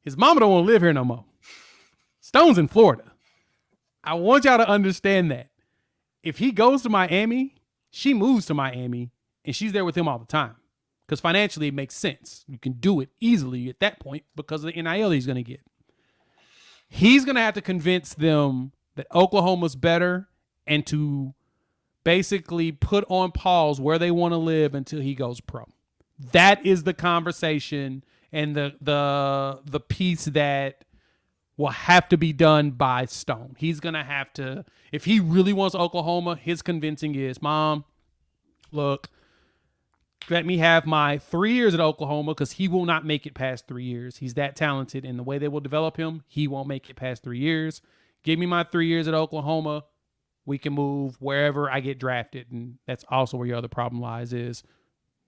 His mama don't want to live here no more. Stone's in Florida. I want y'all to understand that. If he goes to Miami, she moves to Miami, and she's there with him all the time. Because financially it makes sense. You can do it easily at that point because of the NIL he's going to get. He's going to have to convince them that Oklahoma's better and to basically put on pause where they want to live until he goes pro. That is the conversation and the piece that will have to be done by Stone. He's going to have to, if he really wants Oklahoma, his convincing is, Mom, look, let me have my 3 years at Oklahoma, because he will not make it past 3 years. He's that talented, and the way they will develop him, he won't make it past 3 years. Give me my 3 years at Oklahoma. We can move wherever I get drafted, and that's also where your other problem lies, is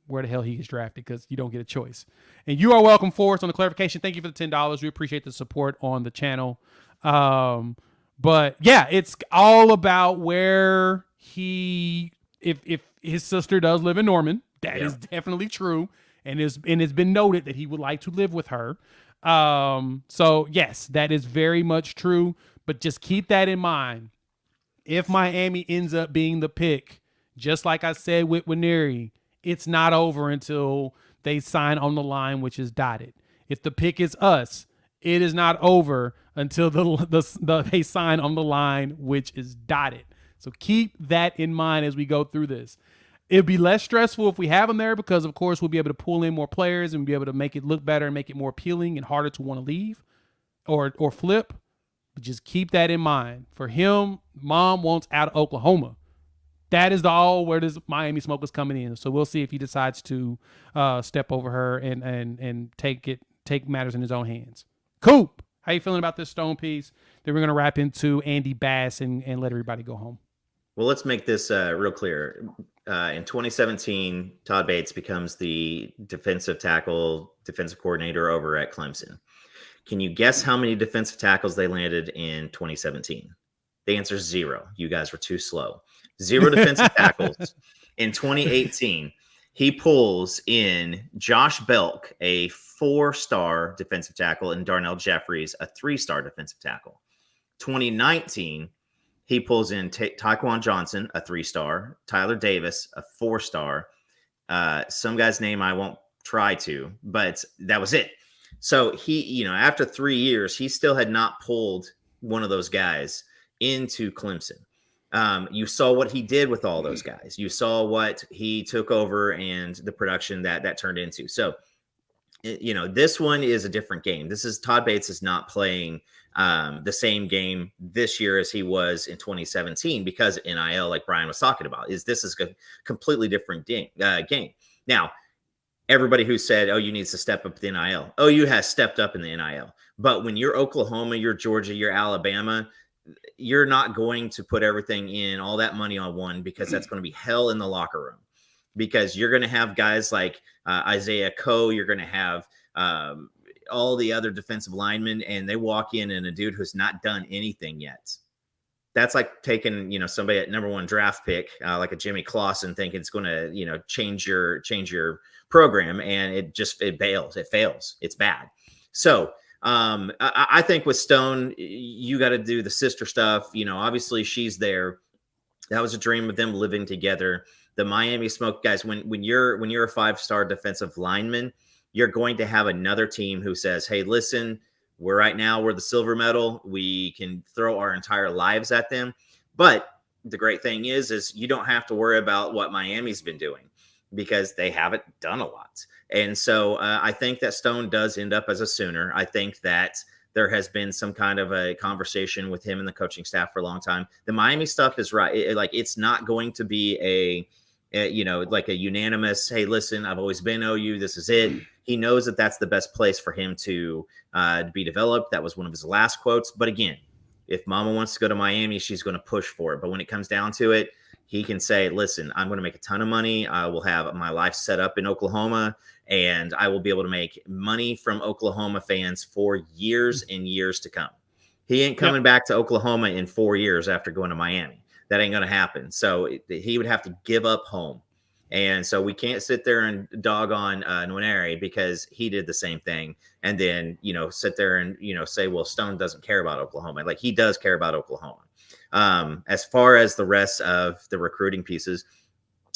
where the hell he gets drafted, because you don't get a choice. And you are welcome, Forrest, on the clarification. Thank you for the $10. We appreciate the support on the channel. But, yeah, it's all about where if his sister does live in Norman. That is definitely true, and it's been noted that he would like to live with her. So yes, that is very much true. But just keep that in mind. If Miami ends up being the pick, just like I said with Nwaneri, it's not over until they sign on the line, which is dotted. If the pick is us, it is not over until they sign on the line, which is dotted. So keep that in mind as we go through this. It'd be less stressful if we have him there because, of course, we'll be able to pull in more players and be able to make it look better and make it more appealing and harder to want to leave or flip. But just keep that in mind. For him, mom wants out of Oklahoma. That is where this Miami smoke is coming in. So we'll see if he decides to step over her and take matters in his own hands. Coop, how you feeling about this Stone piece? Then we're going to wrap into Andy Bass and let everybody go home. Well, let's make this real clear. In 2017, Todd Bates becomes the defensive coordinator over at Clemson. Can you guess how many defensive tackles they landed in 2017? The answer is 0. You guys were too slow. 0 defensive tackles. In 2018, he pulls in Josh Belk, a 4-star defensive tackle, and Darnell Jeffries, a 3-star defensive tackle. 2019, he pulls in Taekwon Johnson, a 3-star, Tyler Davis, a 4-star, some guy's name I won't try to, but that was it. So he, after 3 years, he still had not pulled one of those guys into Clemson. You saw what he did with all those guys. You saw what he took over and the production that turned into. So, this one is a different game. Todd Bates is not playing the same game this year as he was in 2017 because NIL, like Bryan was talking about, this is a completely different game. Now, everybody who said OU needs to step up the NIL, OU has stepped up in the NIL. But when you're Oklahoma, you're Georgia, you're Alabama, you're not going to put everything in, all that money on one, because that's going to be hell in the locker room. Because you're going to have guys like Isaiah Coe, you're going to have all the other defensive linemen, and they walk in and a dude who's not done anything yet. That's like taking, somebody at number 1 draft pick, like a Jimmy Clausen, thinking it's going to, change your program, and it bails, it fails, it's bad. So I think with Stone, you got to do the sister stuff. Obviously she's there. That was a dream of them living together. The Miami Smoke guys, when you're a 5-star defensive lineman, you're going to have another team who says, hey, listen, we're the silver medal. We can throw our entire lives at them. But the great thing is you don't have to worry about what Miami's been doing because they haven't done a lot. And so I think that Stone does end up as a Sooner. I think that there has been some kind of a conversation with him and the coaching staff for a long time. The Miami stuff is right. It's not going to be like a unanimous, hey, listen, I've always been OU. This is it. He knows that that's the best place for him to be developed. That was one of his last quotes. But again, if Mama wants to go to Miami, she's going to push for it. But when it comes down to it, he can say, listen, I'm going to make a ton of money. I will have my life set up in Oklahoma, and I will be able to make money from Oklahoma fans for years and years to come. He ain't coming back to Oklahoma in 4 years after going to Miami. That ain't going to happen. So he would have to give up home. And so we can't sit there and dog on Nwaneri because he did the same thing. And then, sit there and, say, well, Stone doesn't care about Oklahoma. Like, he does care about Oklahoma. As far as the rest of the recruiting pieces,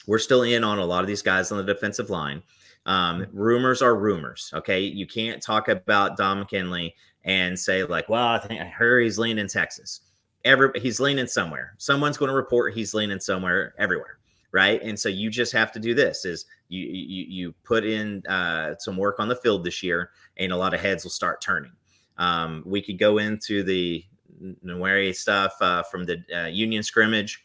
we're still in on a lot of these guys on the defensive line. Rumors are rumors. Okay. You can't talk about Don McKinley and say like, well, I heard he's leaning Texas. He's leaning somewhere. Someone's going to report he's leaning somewhere, everywhere. Right. And so you just have to do this is you put in some work on the field this year, and a lot of heads will start turning. We could go into the Nwaneri stuff from the Union scrimmage.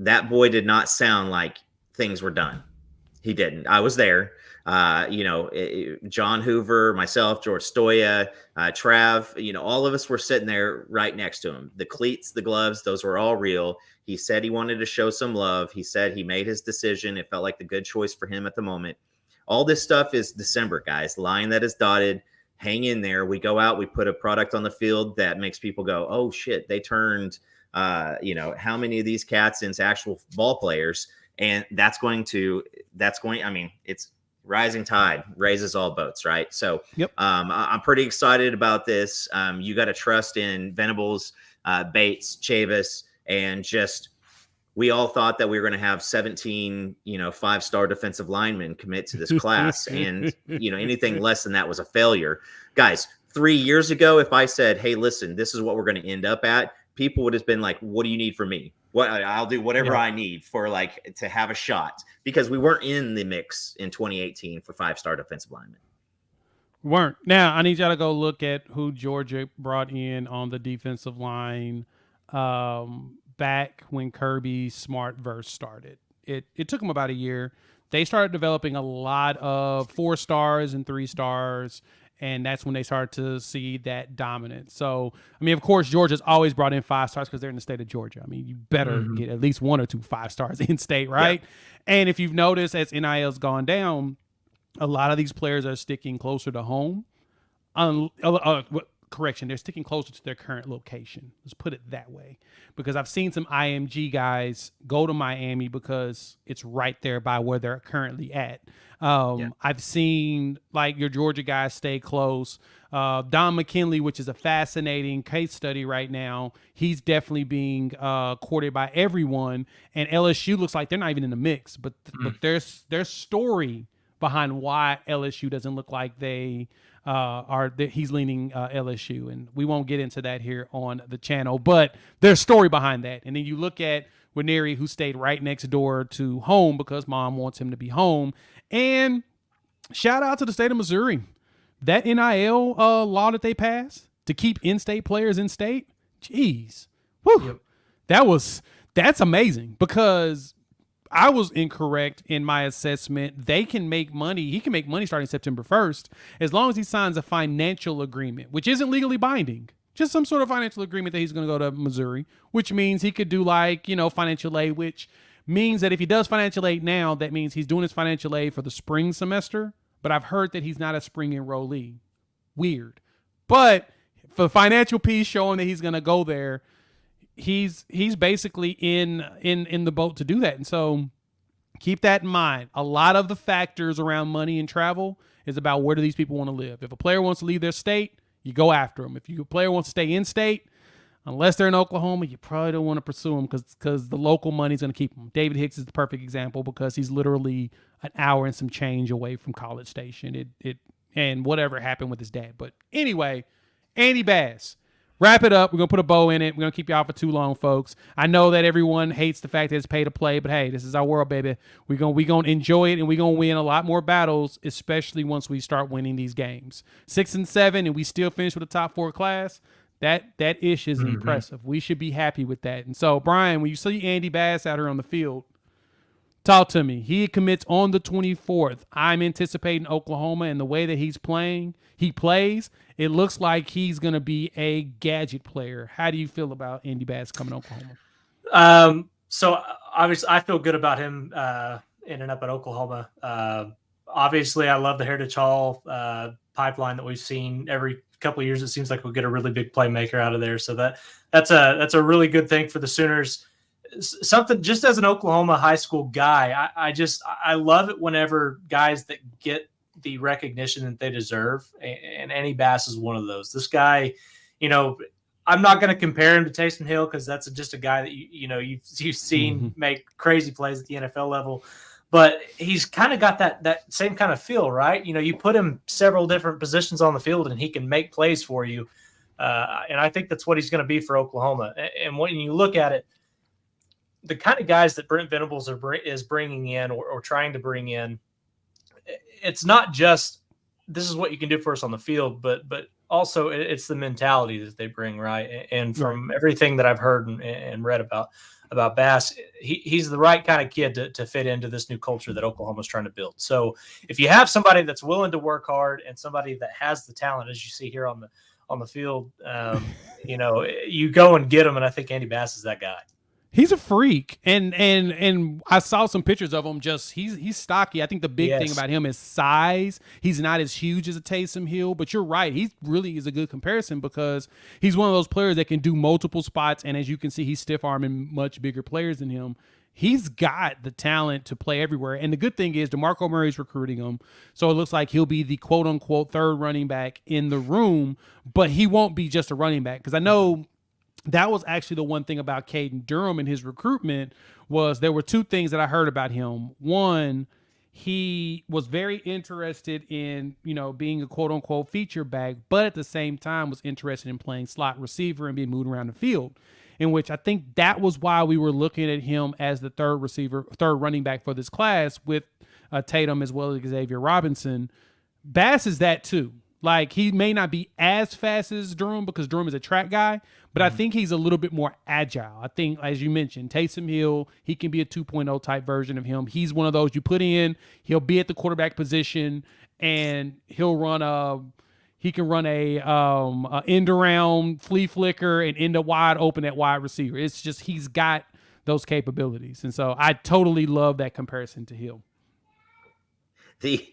That boy did not sound like things were done. He didn't. I was there. John Hoover, myself, George Stoya, Trav, all of us were sitting there right next to him. The cleats, the gloves, those were all real. He said he wanted to show some love. He said he made his decision. It felt like the good choice for him at the moment. All this stuff is December, guys. Line that is dotted. Hang in there. We go out, we put a product on the field that makes people go, oh shit, they turned, how many of these cats into actual ball players? And it's rising tide raises all boats, right? So I'm pretty excited about this. You got to trust in Venables, Bates, Chavis, and we all thought that we were going to have 17, 5-star defensive linemen commit to this class. And, anything less than that was a failure. Guys, 3 years ago, if I said, hey, listen, this is what we're going to end up at, people would have been like, what do you need from me? What I'll do whatever Yeah. I need for like to have a shot, because we weren't in the mix in 2018 for 5-star defensive linemen. Weren't. Now I need y'all to go look at who Georgia brought in on the defensive line back when Kirby Smart verse started. It took them about a year. They started developing a lot of 4 stars and 3 stars, and that's when they started to see that dominance. So, I mean, of course, Georgia's always brought in 5 stars because they're in the state of Georgia. I mean, you better get at least 1 or 2 5 stars in state, right? Yeah. And if you've noticed, as NIL's gone down, a lot of these players are sticking closer to home. Correction, they're sticking closer to their current location. Let's put it that way. Because I've seen some IMG guys go to Miami because it's right there by where they're currently at. I've seen like your Georgia guys stay close. Don McKinley, which is a fascinating case study right now, he's definitely being courted by everyone. And LSU looks like they're not even in the mix. But there's story behind why LSU doesn't look like they he's leaning LSU, and we won't get into that here on the channel, but there's story behind that. And then you look at Ranieri, who stayed right next door to home because mom wants him to be home. And shout out to the state of Missouri. That NIL law that they passed to keep in-state players in state, geez, whew, that's amazing, because I was incorrect in my assessment. They can make money. He can make money starting September 1st as long as he signs a financial agreement, which isn't legally binding. Just some sort of financial agreement that he's going to go to Missouri, which means he could do like, financial aid, which means that if he does financial aid now, that means he's doing his financial aid for the spring semester. But I've heard that he's not a spring enrollee. Weird. But for the financial piece showing that he's going to go there, he's basically in the boat to do that. And so keep that in mind. A lot of the factors around money and travel is about where do these people want to live. If a player wants to leave their state, you go after them. If a player wants to stay in state, unless they're in Oklahoma, you probably don't want to pursue them because the local money is going to keep them. David Hicks is the perfect example because he's literally an hour and some change away from College Station. And whatever happened with his dad. But anyway, Andy Bass. Wrap it up. We're going to put a bow in it. We're going to keep you out for too long, folks. I know that everyone hates the fact that it's pay to play, but hey, this is our world, baby. We're going to enjoy it, and we're going to win a lot more battles, especially once we start winning these games. 6-7, and we still finish with a top 4 class. That ish is impressive. We should be happy with that. And so, Brian, when you see Andy Bass out here on the field, talk to me. He commits on the 24th. I'm anticipating Oklahoma, and the way that he plays, it looks like he's going to be a gadget player. How do you feel about Andy Bass coming to Oklahoma? So obviously I feel good about him ending up at Oklahoma. Obviously I love the Heritage Hall pipeline that we've seen every couple of years. It seems like we'll get a really big playmaker out of there. So that's a really good thing for the Sooners. Something just as an Oklahoma high school guy, I love it whenever guys that get the recognition that they deserve, and Andy Bass is one of those. This guy, I'm not going to compare him to Taysom Hill because that's just a guy that you've seen make crazy plays at the NFL level, but he's kind of got that same kind of feel, right? You put him several different positions on the field and he can make plays for you, and I think that's what he's going to be for Oklahoma. And when you look at it, the kind of guys that Brent Venables is bringing in or trying to bring in, it's not just this is what you can do for us on the field, but also it's the mentality that they bring, right? And from everything that I've heard and read about Bass, he's the right kind of kid to fit into this new culture that Oklahoma's trying to build. So if you have somebody that's willing to work hard and somebody that has the talent, as you see here on the field, you go and get them. And I think Andy Bass is that guy. He's a freak, and I saw some pictures of him. He's stocky. I think the big thing about him is size. He's not as huge as a Taysom Hill, but you're right. He really is a good comparison because he's one of those players that can do multiple spots, and as you can see, he's stiff-arming much bigger players than him. He's got the talent to play everywhere, and the good thing is DeMarco Murray's recruiting him, so it looks like he'll be the quote-unquote third running back in the room, but he won't be just a running back because I know – that was actually the one thing about Caden Durham and his recruitment was there were 2 things that I heard about him. One, he was very interested in, being a quote unquote feature back, but at the same time was interested in playing slot receiver and being moved around the field. in which I think that was why we were looking at him as the third running back for this class with Tatum as well as Xavier Robinson. Bass is that too. Like, he may not be as fast as Durham because Durham is a track guy, but I think he's a little bit more agile. I think, as you mentioned, Taysom Hill, he can be a 2.0 type version of him. He's one of those you put in, he'll be at the quarterback position, and he'll run he can run a end around flea flicker and end up wide open at wide receiver. It's just, he's got those capabilities. And so I totally love that comparison to Hill. This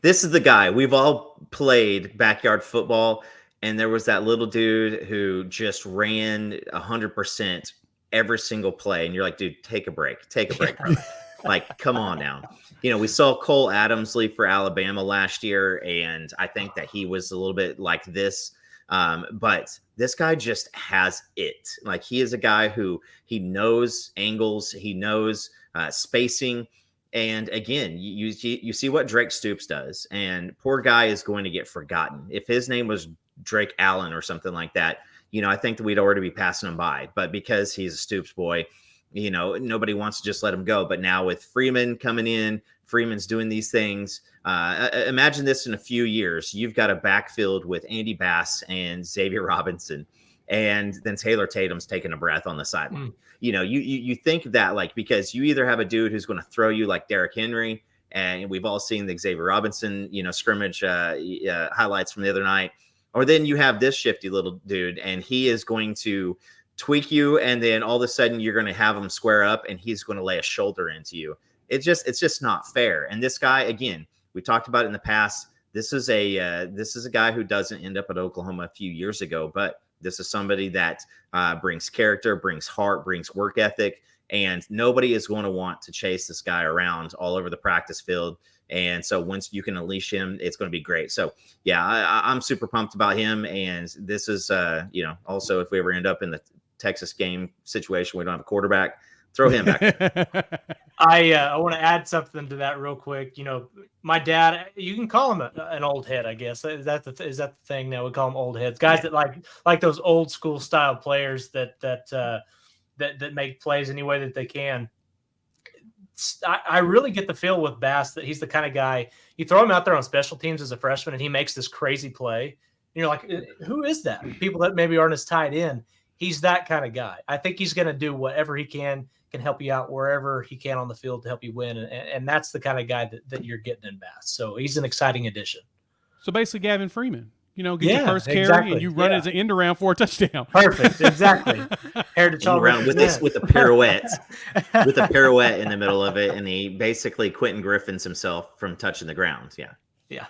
is the guy. We've all played backyard football, and there was that little dude who just ran 100% every single play, and you're like, dude, take a break, brother. Like, come on now. You know, we saw Cole Adams leave for Alabama last year, and I think that he was a little bit like this. But this guy just has it. Like, he is a guy who he knows angles, he knows spacing. And again, you see what Drake Stoops does, and poor guy is going to get forgotten. If his name was Drake Allen or something like that, you know, I think that we'd already be passing him by. But because he's a Stoops boy, you know, nobody wants to just let him go. But now with Freeman coming in, Freeman's doing these things. Imagine this in a few years. You've got a backfield with Andy Bass and Xavier Robinson, and then Taylor Tatum's taking a breath on the sideline. You know, you think of that, like, because you either have a dude who's going to throw you like Derrick Henry, and we've all seen the Xavier Robinson, you know, scrimmage highlights from the other night, or then you have this shifty little dude, and he is going to tweak you, and then all of a sudden you're going to have him square up, and he's going to lay a shoulder into you. It's just not fair. And this guy, again, we talked about it in the past. This is a guy who doesn't end up at Oklahoma a few years ago, but this is somebody that brings character, brings heart, brings work ethic, and nobody is going to want to chase this guy around all over the practice field. And so once you can unleash him, it's going to be great. So, yeah, I'm super pumped about him. And this is, you know, also if we ever end up in the Texas game situation, we don't have a quarterback, throw him back there. I want to add something to that real quick. You know, my dad, you can call him an old head, I guess. Is that the thing now? We call them old heads, guys that like those old school style players that make plays any way that they can. I really get the feel with Bass that he's the kind of guy, you throw him out there on special teams as a freshman and he makes this crazy play. And you're like, who is that? People that maybe aren't as tied in. He's that kind of guy. I think he's going to do whatever he can help you out wherever he can on the field to help you win. And that's the kind of guy that you're getting in Bass. So he's an exciting addition. So basically Gavin Freeman, you know, get your first carry and you run as an end around for a touchdown. Perfect. Exactly. Heritage around with a pirouette, in the middle of it. And he basically Quentin Griffins himself from touching the ground. Yeah. Yeah.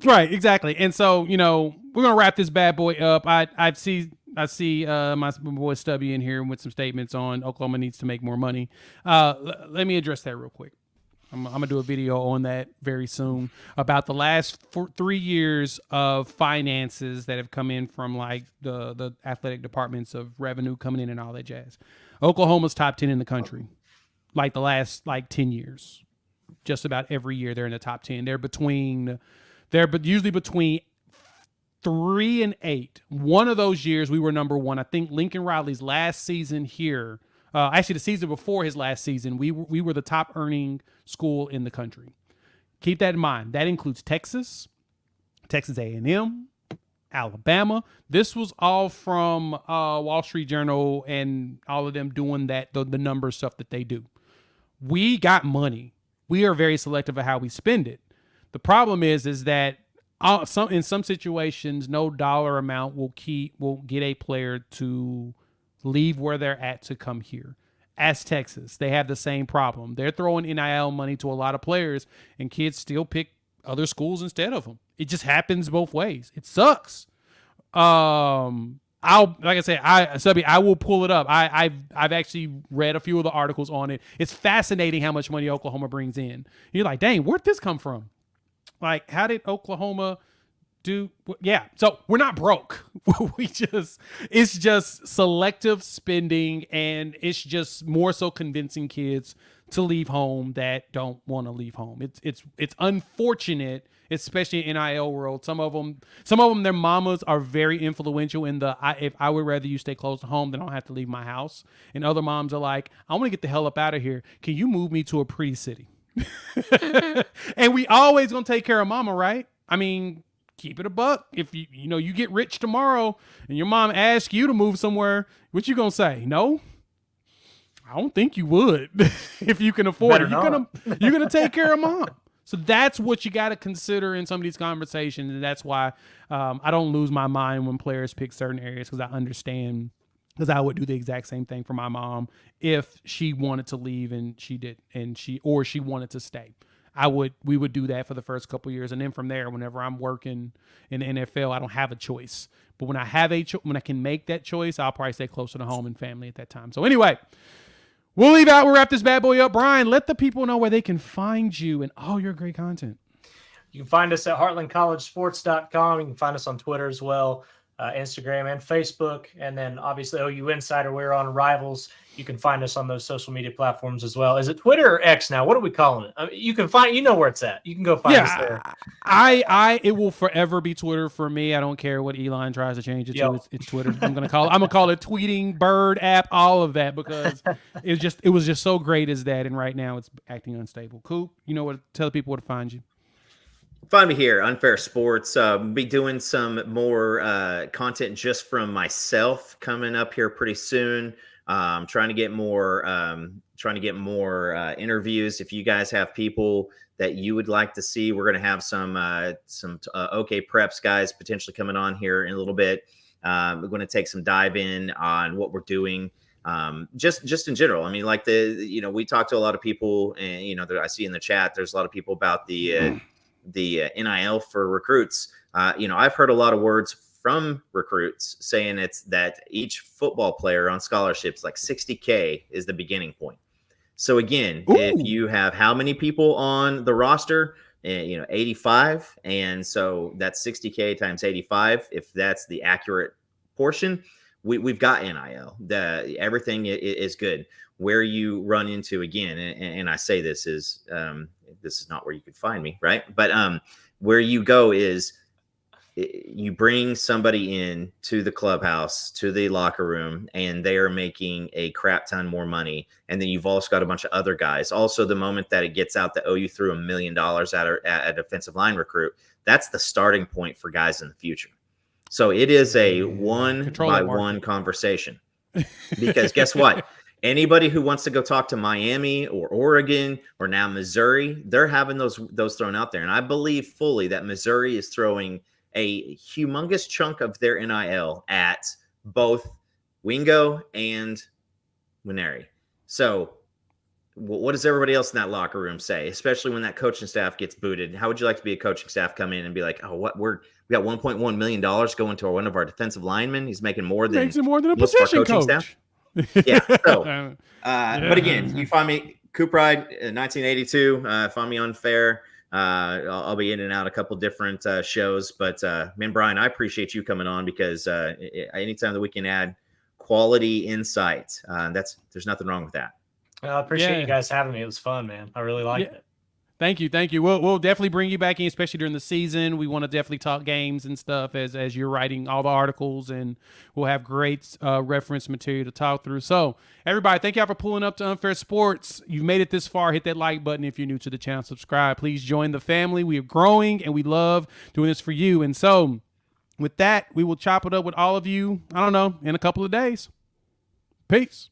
Right. Exactly. And so, you know, we're going to wrap this bad boy up. I see my boy Stubby in here with some statements on Oklahoma needs to make more money. Let me address that real quick. I'm going to do a video on that very soon about the last 3 years of finances that have come in from like the athletic departments of revenue coming in and all that jazz. Oklahoma's top 10 in the country, like the last 10 years. Just about every year they're in the top 10. They're usually between 3 and 8. One of those years we were number one. I think Lincoln Riley's last season here, actually the season before his last season, we were the top earning school in the country. Keep that in mind. That includes Texas A&M, Alabama. This was all from Wall Street Journal and all of them doing that, the number stuff that they do. We got money. We are very selective of how we spend it. The problem is that in some situations, no dollar amount will get a player to leave where they're at to come here. As Texas, they have the same problem. They're throwing NIL money to a lot of players, and kids still pick other schools instead of them. It just happens both ways. It sucks. I will pull it up. I've actually read a few of the articles on it. It's fascinating how much money Oklahoma brings in. You're like, dang, where'd this come from? Like, how did Oklahoma do? Yeah, so we're not broke. It's just selective spending, and it's just more so convincing kids to leave home that don't want to leave home. It's unfortunate, especially in NIL world. Some of them, their mamas are very influential in if I would rather you stay close to home, then I don't have to leave my house. And other moms are like, I want to get the hell up out of here. Can you move me to a pretty city? And we always gonna take care of mama, right? I mean, keep it a buck. If you get rich tomorrow and your mom asks you to move somewhere, what you gonna say? No? I don't think you would. If you can afford it, you're gonna take care of mom. So that's what you got to consider in some of these conversations, and that's why I don't lose my mind when players pick certain areas, because I understand. Because I would do the exact same thing for my mom if she wanted to leave and she did, or she wanted to stay. We would do that for the first couple of years, and then from there, whenever I'm working in the NFL, I don't have a choice. But when I have when I can make that choice, I'll probably stay closer to home and family at that time. So anyway, we'll wrap this bad boy up. Bryan, let the people know where they can find you and all your great content. You can find us at heartlandcollegesports.com. You can find us on Twitter as well. Instagram and Facebook, and then obviously OUInsider. We're on Rivals. You can find us on those social media platforms as well. Is it Twitter or X now? What are we calling it? I mean, you can find, where it's at. You can go find us there. It will forever be Twitter for me. I don't care what Elon tries to change it to. It's Twitter. I'm gonna call it tweeting, bird app, all of that, because it was just so great as that, and right now it's acting unstable. Coop, tell people where to find you. Find me here, Unfair Sports. Be doing some more content just from myself coming up here pretty soon. Trying to get more interviews. If you guys have people that you would like to see, we're going to have some OK Preps guys potentially coming on here in a little bit. We're going to take some dive in on what we're doing. Just in general. I mean, like we talk to a lot of people, and I see in the chat, there's a lot of people about the NIL for recruits. I've heard a lot of words from recruits saying it's that each football player on scholarships, like $60K is the beginning point. So again, if you have how many people on the roster, 85. And so that's $60K times 85. If that's the accurate portion, we've got NIL. Everything is good. Where you run into again, and I say this is not where you could find me, right? But where you go is you bring somebody in to the clubhouse, to the locker room, and they are making a crap ton more money. And then you've also got a bunch of other guys. Also, the moment that it gets out that OU threw $1 million at a defensive line recruit, that's the starting point for guys in the future. So it is a one-by-one conversation. Because guess what? Anybody who wants to go talk to Miami or Oregon or now Missouri, they're having those thrown out there. And I believe fully that Missouri is throwing a humongous chunk of their NIL at both Wingo and Winery. So what does everybody else in that locker room say, especially when that coaching staff gets booted? How would you like to be a coaching staff come in and be like, we got $1.1 million going to one of our defensive linemen. He's making more than a position coach. Staff. Yeah. So, but again, you find me Coop Ride 1982. Find me Unfair. I'll be in and out a couple different shows, but man, Bryan, I appreciate you coming on because anytime that we can add quality insight, there's nothing wrong with that. I appreciate you guys having me. It was fun, man. I really liked it. Thank you. We'll definitely bring you back in, especially during the season. We want to definitely talk games and stuff as you're writing all the articles, and we'll have great reference material to talk through. So, everybody, thank y'all for pulling up to Unfair Sports. You've made it this far. Hit that like button if you're new to the channel. Subscribe. Please join the family. We are growing, and we love doing this for you. And so, with that, we will chop it up with all of you, I don't know, in a couple of days. Peace.